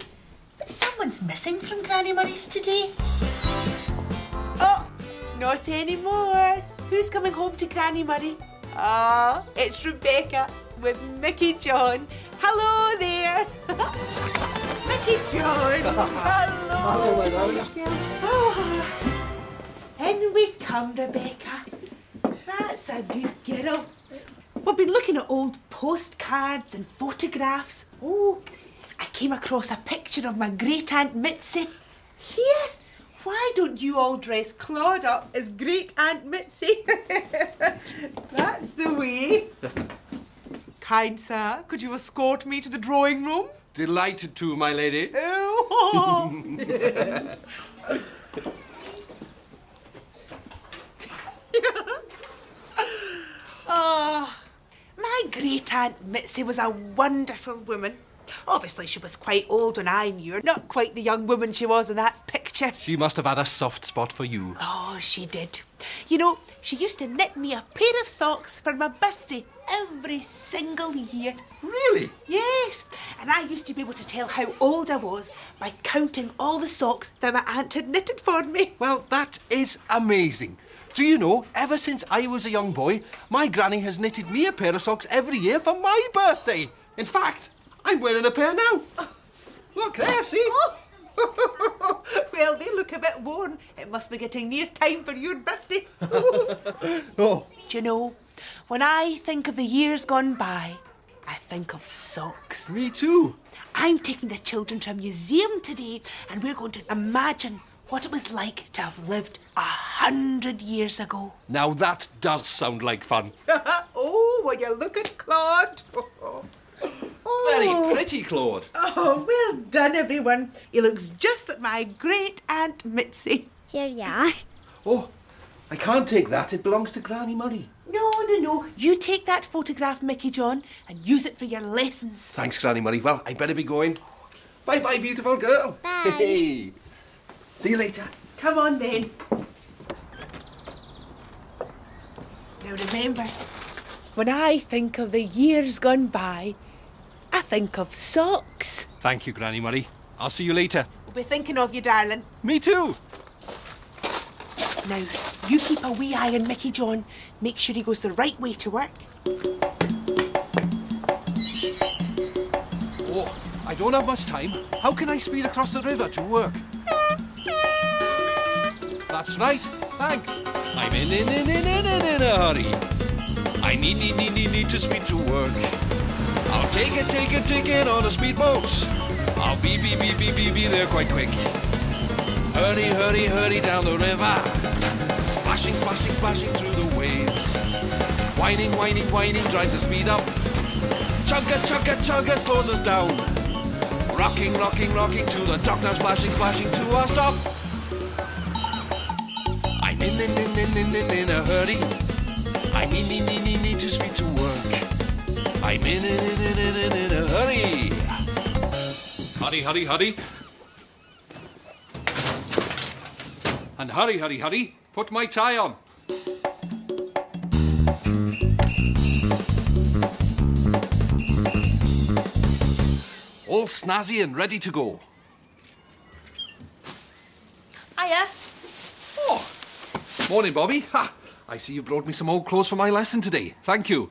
But someone's missing from Granny Murray's today. Oh, not anymore. Who's coming home to Granny Murray? Ah, it's Rebecca with Mickey John. Hello there. Mickey John. Hello. my love. Yourself. Oh. In we come, Rebecca. That's a good girl. We've been looking at old postcards and photographs. Oh, I came across a picture of my great aunt Mitzi. Here, why don't you all dress Claude up as great aunt Mitzi? That's the way. Kind sir, could you escort me to the drawing room? Delighted to, my lady. Oh. Oh, my great aunt Mitzi was a wonderful woman. Obviously, she was quite old when I knew her, not quite the young woman she was in that picture. She must have had a soft spot for you. Oh, she did. You know, she used to knit me a pair of socks for my birthday every single year. Really? Yes, and I used to be able to tell how old I was by counting all the socks that my aunt had knitted for me. Well, that is amazing. Do you know, ever since I was a young boy, my granny has knitted me a pair of socks every year for my birthday. In fact, I'm wearing a pair now. Look there, see? Well, they look a bit worn. It must be getting near time for your birthday. Oh. Do you know, when I think of the years gone by, I think of socks. Me too. I'm taking the children to a museum today, and we're going to imagine what it was like to have lived 100 years ago. Now that does sound like fun. Oh, will you look at Claude? Very pretty, Claude. Oh, well done, everyone. He looks just like my great Aunt Mitzi. Here you are. Oh, I can't take that. It belongs to Granny Murray. No. You take that photograph, Mickey John, and use it for your lessons. Thanks, Granny Murray. Well, I better be going. Bye-bye, beautiful girl. Bye. Hey. See you later. Come on, then. Now remember, when I think of the years gone by, I think of socks. Thank you, Granny Murray. I'll see you later. We'll be thinking of you, darling. Me too. Now, you keep a wee eye on Mickey John. Make sure he goes the right way to work. Oh, I don't have much time. How can I speed across the river to work? That's right. Thanks. I'm in a hurry. I need to speed to work. I'll take it on a speedboat. I'll be there quite quick. Hurry down the river. Splashing through the waves. Whining drives the speed up. Chugga slows us down. Rocking to the dock now, splashing to a stop. I'm in a hurry. I need to speed to work. I'm in a hurry. Hurry. And hurry, put my tie on. All snazzy and ready to go. Hiya. Oh, morning, Bobby. Ha! I see you brought me some old clothes for my lesson today. Thank you.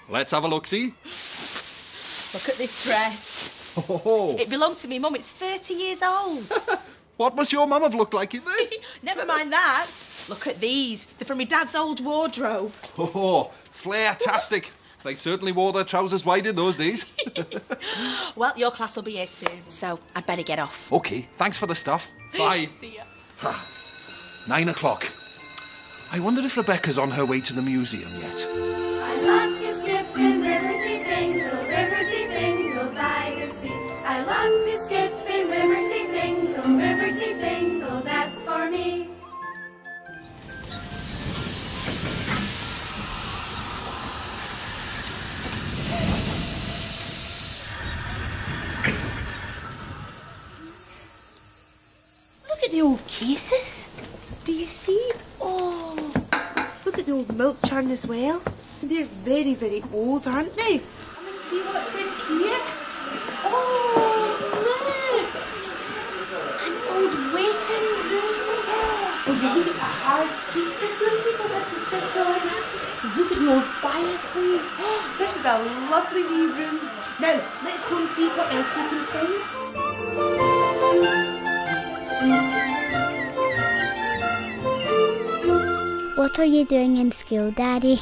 Let's have a look-see. Look at this dress. Oh. It belonged to me mum. It's 30 years old. What must your mum have looked like in this? Never mind that. Look at these. They're from my dad's old wardrobe. Oh, flair-tastic. They certainly wore their trousers wide in those days. Well, your class will be here soon, so I'd better get off. OK, thanks for the stuff. Bye. See ya. 9 o'clock. I wonder if Rebecca's on her way to the museum yet. I love to skip in Riversea Fingal by the sea. I love to skip in Riversea Fingal, that's for me. Look at the old cases. Do you see? Oh, look at the old milk churn as well. They're very, very old, aren't they? Come and see what's in here. Oh, look! An old waiting room. Oh, you look at the hard seats that young people have to sit on. Look at the old fireplace. Oh, this is a lovely wee room. Now, let's go and see what else we can find. What are you doing in school, Daddy?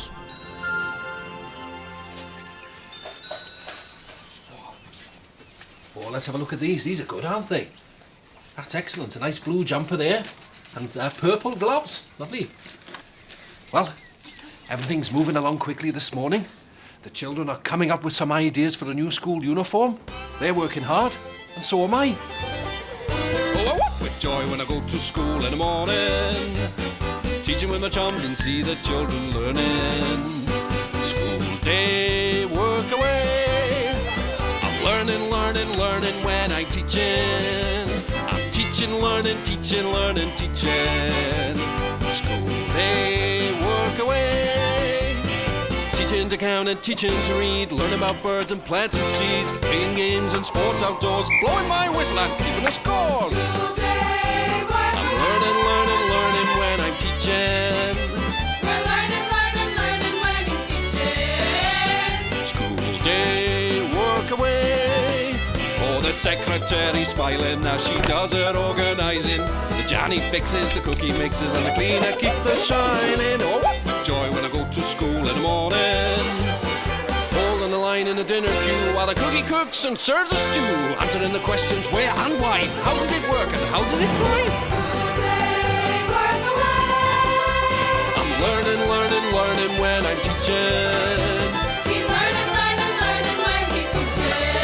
Oh, let's have a look at these. These are good, aren't they? That's excellent. A nice blue jumper there. And purple gloves. Lovely. Well, everything's moving along quickly this morning. The children are coming up with some ideas for a new school uniform. They're working hard, and so am I. Oh, I whoop with joy when I go to school in the morning. Teaching with my chums and see the children learning. School day, work away. I'm learning when I'm teaching. I'm teaching, learning. School day, work away. Teaching to count and teaching to read. Learn about birds and plants and seeds. Playing games and sports outdoors. Blowing my whistle and keeping a score. School day, work I'm learning when I'm teaching. The secretary smiling as she does her organising. The Johnny fixes, the cookie mixes, and the cleaner keeps her shining. Oh, what joy when I go to school in the morning. Hold on the line in the dinner queue while the cookie cooks and serves the stew. Answering the questions where and why. How does it work and how does it fly? I'm learning when I'm teaching. He's learning when he's teaching.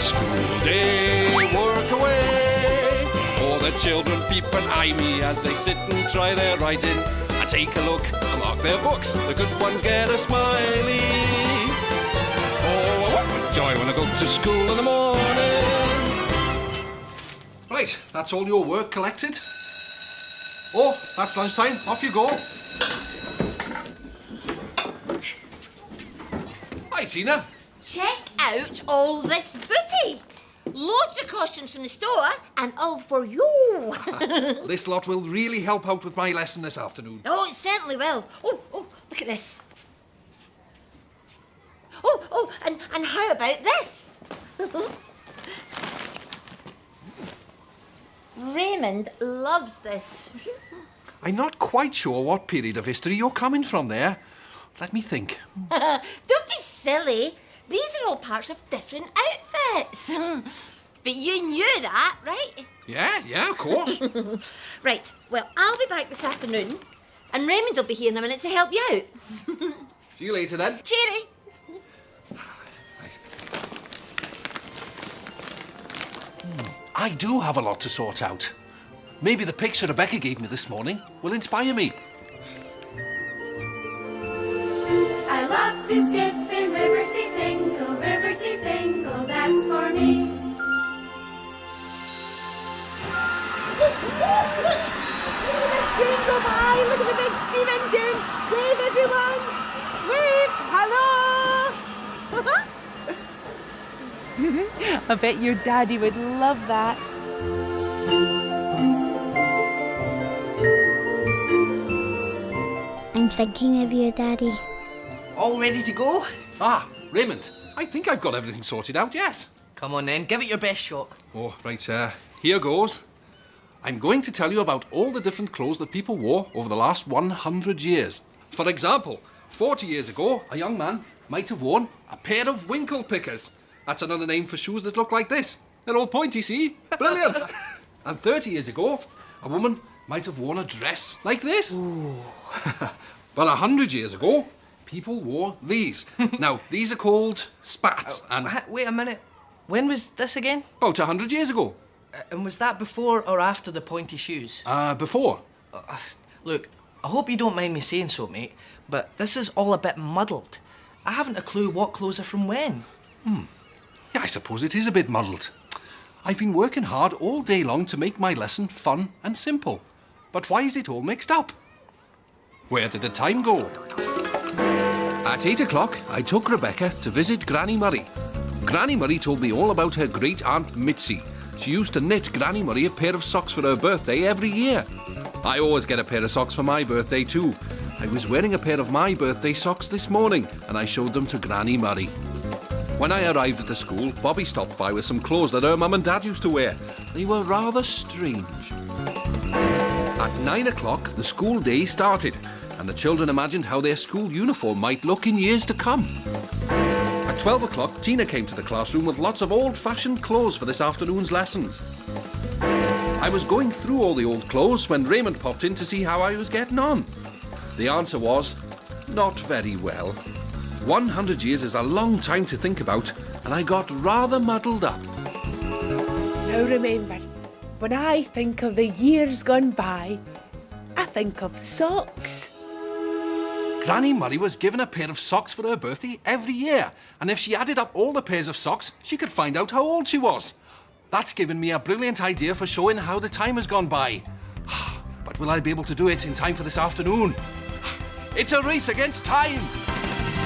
School day, work away. All the children peep and eye me as they sit and try their writing. I take a look, I mark their books. The good ones get a smiley. Oh, what joy when I go to school in the morning. Right, that's all your work collected. Oh, that's lunchtime. Off you go. Hi, Tina. Check out all this booty. Loads of costumes from the store and all for you. This lot will really help out with my lesson this afternoon. Oh, it certainly will. Oh, look at this. Oh, and how about this? Raymond loves this. I'm not quite sure what period of history you're coming from there. Let me think. Don't be silly. These are all parts of different outfits. But you knew that, right? Yeah, of course. Right, well, I'll be back this afternoon, and Raymond will be here in a minute to help you out. See you later then. Cheery. I do have a lot to sort out. Maybe the picture Rebecca gave me this morning will inspire me. I love to skip in Riversea Fingal, that's for me. Train go by, look at the big steam engine. Wave, everyone. Wave, hello. I bet your daddy would love that. I'm thinking of you, Daddy. All ready to go? Ah, Raymond, I think I've got everything sorted out, yes. Come on then, give it your best shot. Oh, right, here goes. I'm going to tell you about all the different clothes that people wore over the last 100 years. For example, 40 years ago, a young man might have worn a pair of winkle pickers. That's another name for shoes that look like this. They're all pointy, see? Brilliant. And 30 years ago, a woman might have worn a dress like this. Ooh. Well, 100 years ago, people wore these. Now, these are called spats. And Wait a minute. When was this again? about 100 years ago. And was that before or after the pointy shoes? Before. Look, I hope you don't mind me saying so, mate, but this is all a bit muddled. I haven't a clue what clothes are from when. Yeah, I suppose it is a bit muddled. I've been working hard all day long to make my lesson fun and simple. But why is it all mixed up? Where did the time go? At 8 o'clock, I took Rebecca to visit Granny Murray. Granny Murray told me all about her great-aunt Mitzi. She used to knit Granny Murray a pair of socks for her birthday every year. I always get a pair of socks for my birthday too. I was wearing a pair of my birthday socks this morning and I showed them to Granny Murray. When I arrived at the school, Bobby stopped by with some clothes that her mum and dad used to wear. They were rather strange. At 9 o'clock, the school day started and the children imagined how their school uniform might look in years to come. At 12 o'clock, Tina came to the classroom with lots of old-fashioned clothes for this afternoon's lessons. I was going through all the old clothes when Raymond popped in to see how I was getting on. The answer was, not very well. 100 years is a long time to think about, and I got rather muddled up. Now remember, when I think of the years gone by, I think of socks. Granny Murray was given a pair of socks for her birthday every year, and if she added up all the pairs of socks, she could find out how old she was. That's given me a brilliant idea for showing how the time has gone by. But will I be able to do it in time for this afternoon? It's a race against time!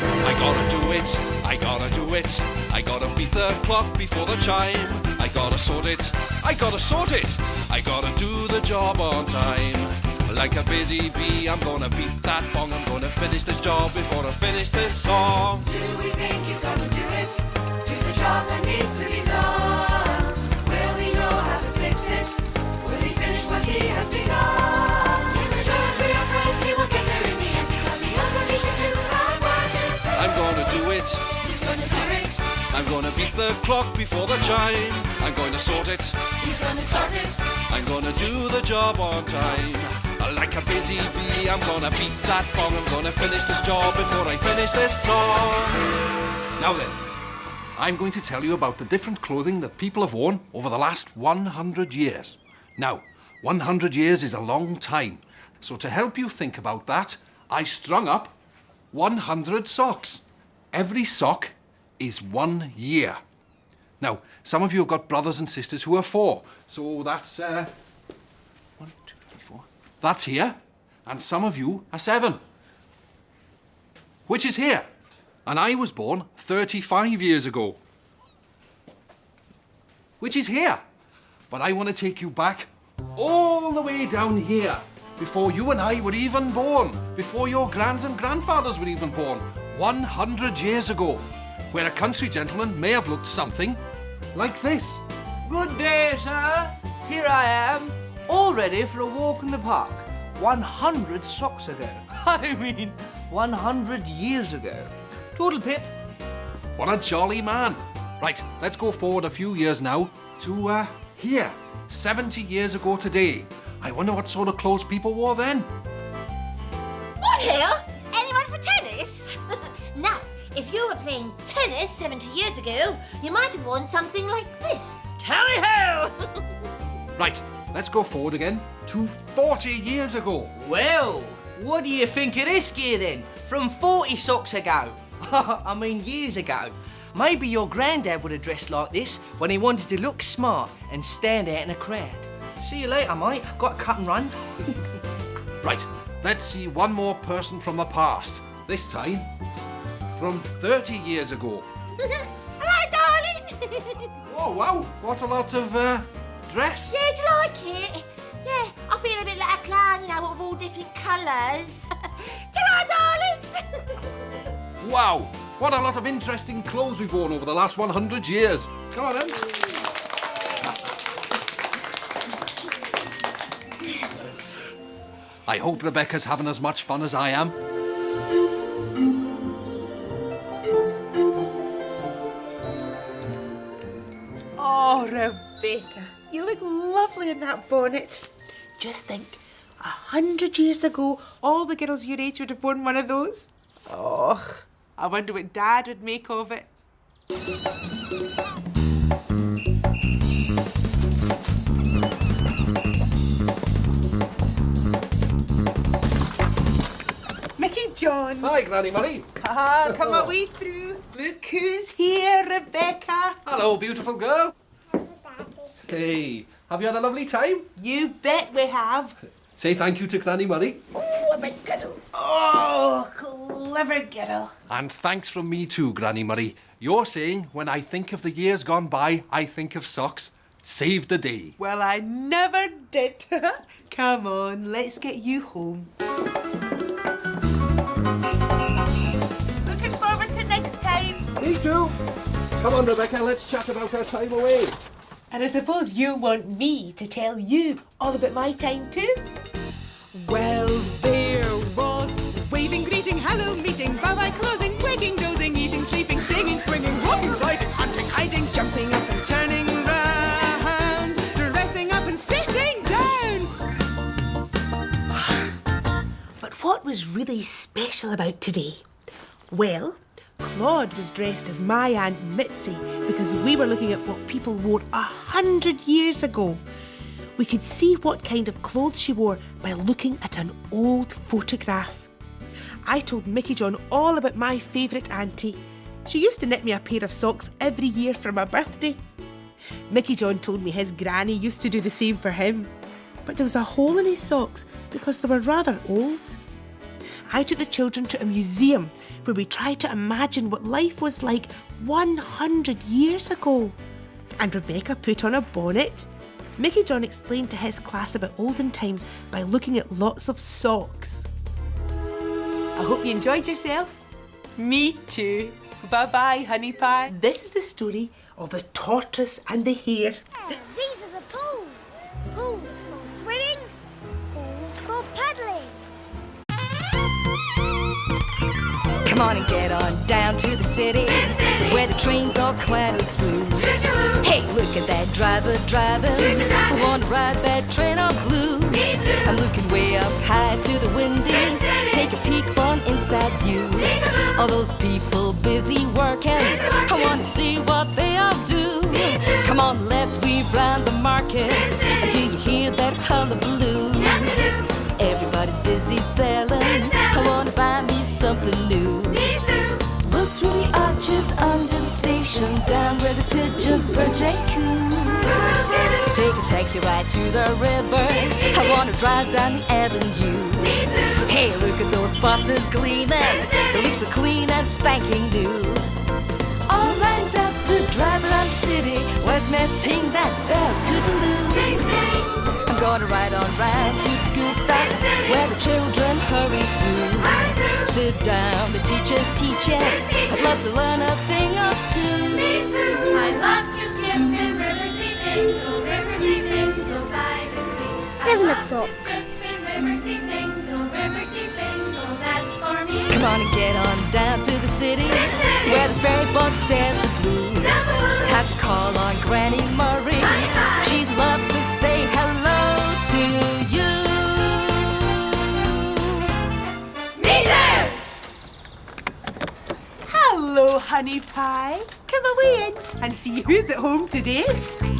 I gotta do it, I gotta do it. I gotta beat the clock before the chime. I gotta sort it, I gotta sort it. I gotta do the job on time. Like a busy bee, I'm gonna beat that bong. I'm gonna finish this job before I finish this song. Do we think he's gonna do it? Do the job that needs to be done? gonna beat the clock before the chime. I'm going to sort it. He's gonna start it. I'm gonna do the job on time. Like a busy bee, I'm gonna beat that bong. I'm gonna finish this job before I finish this song. Now then, I'm going to tell you about the different clothing that people have worn over the last 100 years. Now, 100 years is a long time. So to help you think about that, I strung up 100 socks. Every sock is 1 year. Now, some of you have got brothers and sisters who are 4. So that's, 1, 2, 3, 4. That's here. And some of you are 7. Which is here. And I was born 35 years ago. Which is here. But I want to take you back all the way down here. Before you and I were even born. Before your grands and grandfathers were even born. 100 years ago. Where a country gentleman may have looked something like this. Good day, sir. Here I am, all ready for a walk in the park. 100 socks ago. I mean, 100 years ago. Toodle pip. What a jolly man. Right, let's go forward a few years now to, here. 70 years ago today. I wonder what sort of clothes people wore then. What here? Anyone for tennis? Now, if you were playing tennis 70 years ago, you might have worn something like this. Tally-ho! Right, let's go forward again to 40 years ago. Well, what do you think of this gear then? From 40 socks ago. I mean, years ago. Maybe your granddad would have dressed like this when he wanted to look smart and stand out in a crowd. See you later, mate. Got to cut and run. Right, let's see one more person from the past. This time, from 30 years ago. Hello, darling! Oh, wow, what a lot of, dress. Yeah, do you like it? Yeah, I feel a bit like a clown, you know, with all different colours. Ta-ra, darlings! Wow, what a lot of interesting clothes we've worn over the last 100 years. Come on, then. I hope Rebecca's having as much fun as I am. Oh, Rebecca, you look lovely in that bonnet. Just think, 100 years ago, all the girls your age would have worn one of those. Oh, I wonder what Dad would make of it. Mickey John. Hi, Granny Murray. Come away through. Look who's here, Rebecca. Hello, beautiful girl. Hey, have you had a lovely time? You bet we have. Say thank you to Granny Murray. Oh, a big girdle. Oh, clever girdle. And thanks from me too, Granny Murray. You're saying, when I think of the years gone by, I think of socks. Saved the day. Well, I never did. Come on, let's get you home. Looking forward to next time. Me too. Come on, Rebecca, let's chat about our time away. And I suppose you want me to tell you all about my time too? Well, there was waving, greeting, hello, meeting, bye-bye, closing, waking, dozing, eating, sleeping, singing, swinging, walking, sliding, hunting, hiding, jumping up and turning round, dressing up and sitting down. But what was really special about today? Well, Claude was dressed as my Aunt Mitzi because we were looking at what people wore 100 years ago. We could see what kind of clothes she wore by looking at an old photograph. I told Mickey John all about my favourite auntie. She used to knit me a pair of socks every year for my birthday. Mickey John told me his granny used to do the same for him. But there was a hole in his socks because they were rather old. I took the children to a museum where we tried to imagine what life was like 100 years ago. And Rebecca put on a bonnet. Mickey John explained to his class about olden times by looking at lots of socks. I hope you enjoyed yourself. Me too. Bye-bye, honey pie. This is the story of the tortoise and the hare. These are the pools. Pools for swimming, pools for paddling. Come on and get on down to the city, where the trains all clatter through. Hey, look at that driver driving. I want to ride that train on blue. I'm looking way up high to the windy. Take a peek for an inside view. All those people busy working. I want to see what they all do. Come on, let's weave round the market. And do you hear that hullabaloo? Everybody's busy selling. I want to buy me something new. Look through the arches under the station, down where the pigeons perch and coo. Take a taxi ride to the river. I want to drive down the avenue. Hey, look at those buses gleaming. They look so clean and spanking new. All lined up to drive around the city. Let me ting that bell to the loo. I'm gonna ride on round to the school stop, where the children hurry through. Sit down, the teacher's teaching. I'd love to learn a thing or two. Me too. I love to skip in Riversea Bingo, Riversea Bingo by the sea. 7 o'clock. Skip in Riversea Bingo, Riversea Bingo, that's for me. Come on and get on down to the city, where the ferry boat sails the blue. Time to call on Granny Murray. She'd love to say hello to you. Me too. Hello, honey pie. Come away in and see who's at home today.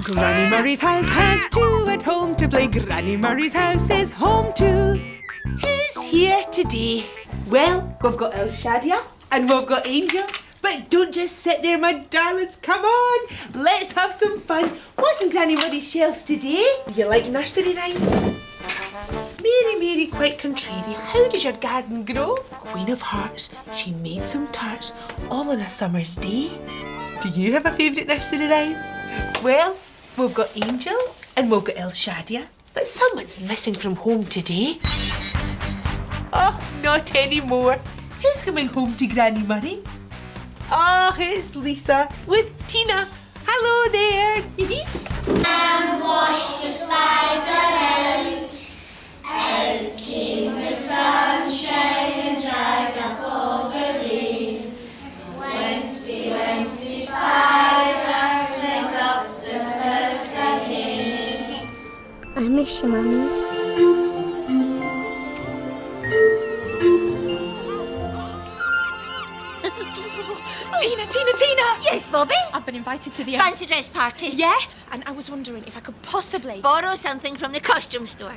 Granny Murray's house has two at home to play. Granny Murray's house is home too. Who's here today? Well, we've got El Shadia and we've got Angel. But don't just sit there, my darlings. Come on, let's have some fun. What's in Granny Murray's shelves today? Do you like nursery rhymes? Mary, Mary, quite contrary, how does your garden grow? Queen of Hearts, she made some tarts all on a summer's day. Do you have a favourite nursery rhyme? Well, we've got Angel and we've got El Shadia, but someone's missing from home today. Oh, not anymore. Who's coming home to Granny Murray? Oh, it's Lisa with Tina. Hello there. And wash the spider out, as came the sunshine and dried up all the rain. Whence spider went up the spout again. I miss you, Mummy. Tina! Yes, Bobby? I've been invited to the... Fancy dress party? Yeah, and I was wondering if I could possibly... Borrow something from the costume store.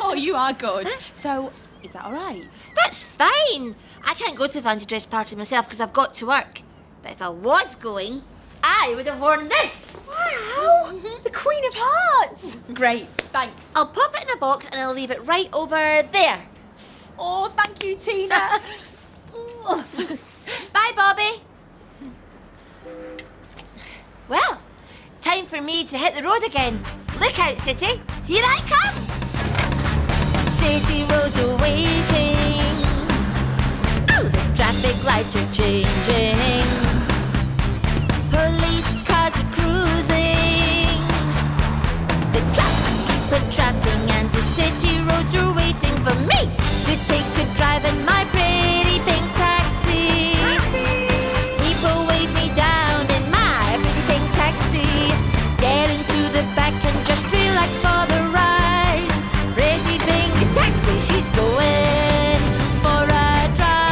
Oh, you are good. So, is that all right? That's fine. I can't go to the fancy dress party myself because I've got to work. But if I was going, I would have worn this. Wow! The Queen of Hearts! Great, thanks. I'll pop it in a box and I'll leave it right over there. Oh, thank you, Tina. Bye, Bobby. Well, time for me to hit the road again. Look out, City. Here I come. City roads are waiting. Oh, the traffic lights are changing. Police cars are cruising. The trucks keep a-trapping and the city roads are waiting for me to take a drive in my pretty pink taxi. People wave me down in my pretty pink taxi. Get into the back and just relax for the ride. Pretty pink taxi, she's going for a drive.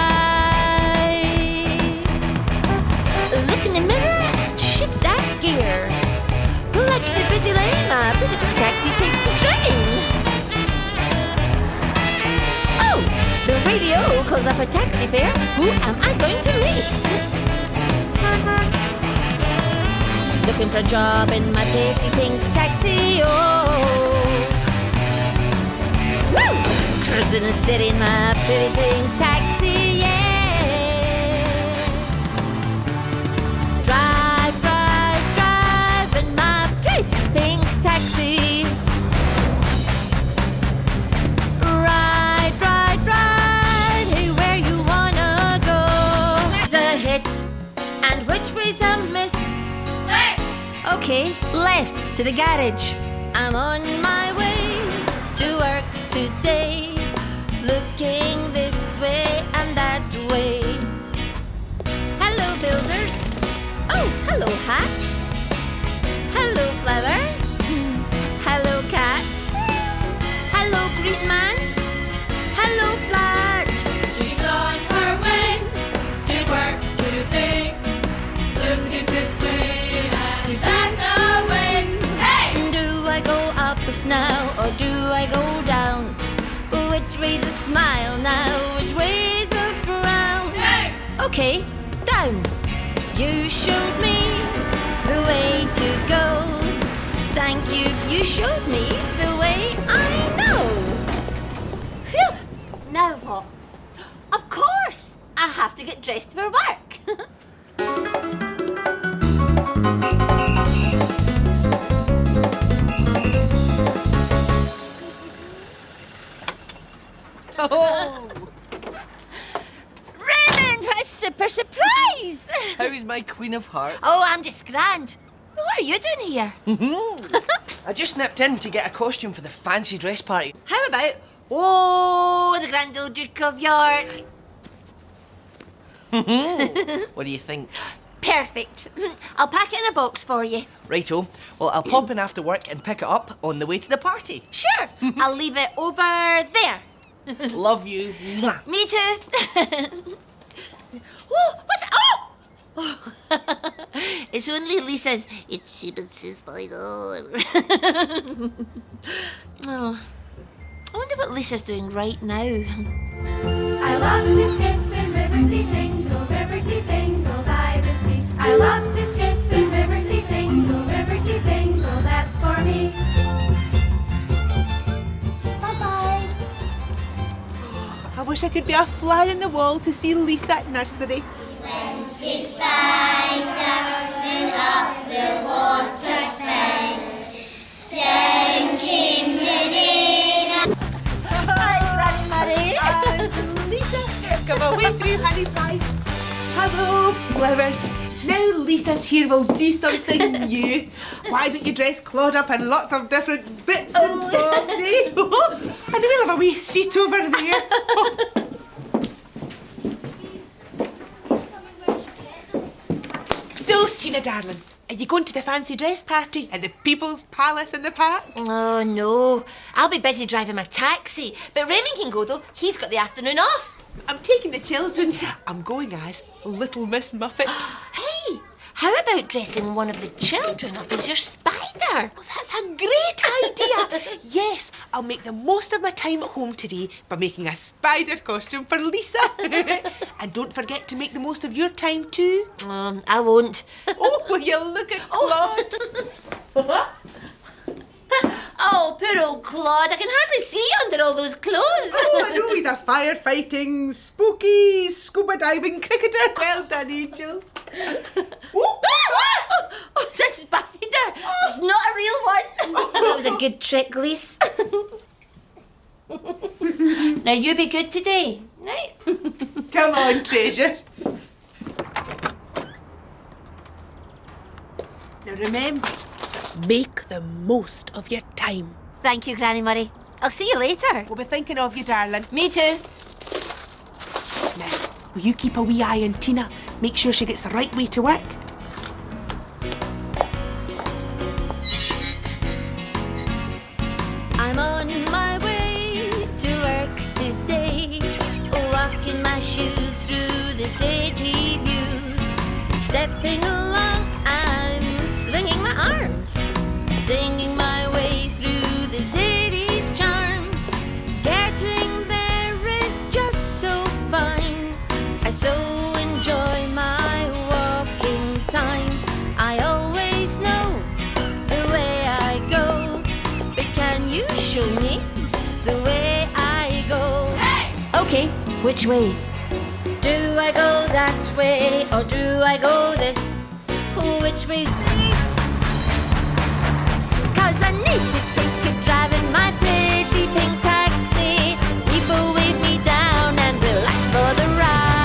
Look in the mirror and shift that gear. Pull out to the busy lane, my pretty pink taxi takes the strain. Oh, the radio calls up a taxi fare. Who am I going to meet? Looking for a job in my pretty pink taxi, oh. Woo! Cruising the city in my pretty pink taxi, yeah. Drive, drive, drive in my pretty pink taxi. Ride, ride, ride, hey, where you wanna go? Where's a hit and which way's a miss? Okay, left to the garage. I'm on my way to work today, looking this way and that way. Hello, hat. Hello, flower. Hello, cat. Hello, green man. Hello, flat. She's on her way to work today. Looking this way and that's a way. Hey! Do I go up now or do I go down? Which way's a smile now? Which way's a frown? Hey! Okay, down. You showed me the way to go. Thank you, you showed me the way I know. Phew! Now what? Of course, I have to get dressed for work. Oh, Raymond, what a super surprise! how's my Queen of Hearts? Oh, I'm just grand. But what are you doing here? I just nipped in to get a costume for the fancy dress party. How about, oh, the Grand Old Duke of York? What do you think? Perfect. I'll pack it in a box for you. Righto. Well, I'll pop in after work and pick it up on the way to the party. Sure. I'll leave it over there. Love you. Mwah. Me too. Oh, what's oh? It's only Lisa's. It's Seamus' spider. Oh, I wonder what Lisa's doing right now. I love to skip in Riversea Fingal, Riversea Fingal by the sea. I love to skip in Riversea Fingal, Riversea Fingal, that's for me. Bye-bye. I wish I could be a fly on the wall to see Lisa at nursery. Hi, Granny Murray. And Lisa, come away through honey pies. Hello, flowers. Now Lisa's here, we'll do something new. Why don't you dress Claude up in lots of different bits and bobs, eh? And we'll have a wee seat over there. So, Tina darling, are you going to the fancy dress party at the People's Palace in the park? Oh, no. I'll be busy driving my taxi. But Raymond can go, though. He's got the afternoon off. I'm taking the children. I'm going as Little Miss Muffet. Hey, how about dressing one of the children up as your spider? Oh, that's a great idea. Yes, I'll make the most of my time at home today by making a spider costume for Lisa. And don't forget to make the most of your time too. I won't. Oh, will you look at Claude? Oh, poor old Claude. I can hardly see under all those clothes. Oh, I know he's a firefighting, spooky, scuba diving cricketer. Well done, angels. Oh, it's a spider. It's not a real one. That was a good trick, Lise. Now, you be good today, right? Come on, treasure. Now remember, make the most of your time. Thank you, Granny Murray. I'll see you later. We'll be thinking of you, darling. Me too. Now, will you keep a wee eye on Tina? Make sure she gets the right way to work. I'm on my way to work today, walking my shoes through the city views. Stepping along, I'm swinging my arms, singing my way through the city's charm. Getting there is just so fine. I so enjoy my walking time. I always know the way I go, but can you show me the way I go? Hey! Okay, which way? Do I go that way or do I go this? Which way's me? 'Cause I need to take a drive in my pretty pink taxi. People wave me down and relax for the ride.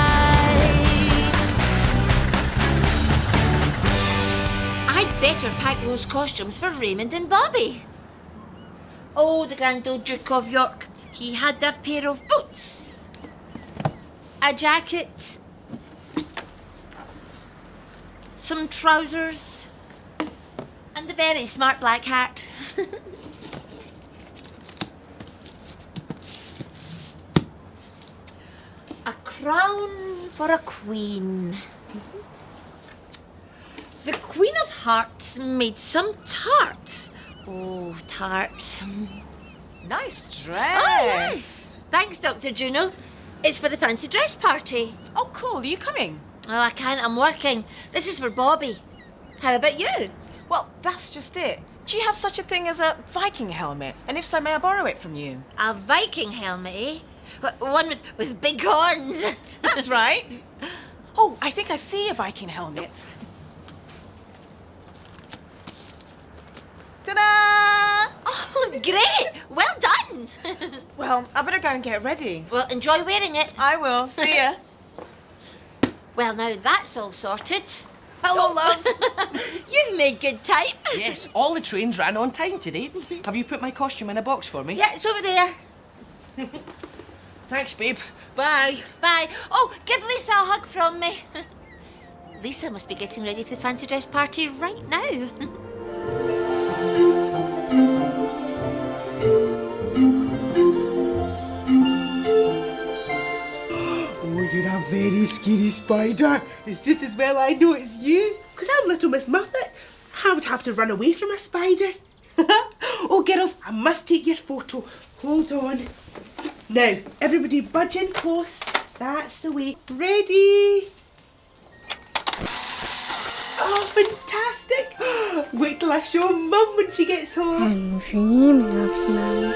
I'd better pack those costumes for Raymond and Bobby. Oh, the Grand Old Duke of York. He had a pair of boots, a jacket, some trousers, and the very smart black hat. A crown for a queen. The Queen of Hearts made some tarts. Oh, tarts. Nice dress. Oh, yes. Thanks, Dr. Juno. It's for the fancy dress party. Oh, cool. Are you coming? Oh, I can't. I'm working. This is for Bobby. How about you? Well, that's just it. Do you have such a thing as a Viking helmet? And if so, may I borrow it from you? A Viking helmet, eh? One with big horns. That's right. Oh, I think I see a Viking helmet. Ta-da! Oh, great. Well done. Well, I better go and get ready. Well, enjoy wearing it. I will. See ya. Well, now that's all sorted. Hello, love. You've made good time. Yes, all the trains ran on time today. Have you put my costume in a box for me? Yeah, it's over there. Thanks, babe. Bye. Bye. Oh, give Lisa a hug from me. Lisa must be getting ready for the fancy dress party right now. Oh, you're a very scary spider. It's just as well I know it's you, because I'm Little Miss Muffet. I would have to run away from a spider. Oh, girls, I must take your photo. Hold on. Now, everybody budge in close. That's the way. Ready? Oh, fantastic. Wait till I show Mum when she gets home. I'm dreaming of you, Mum.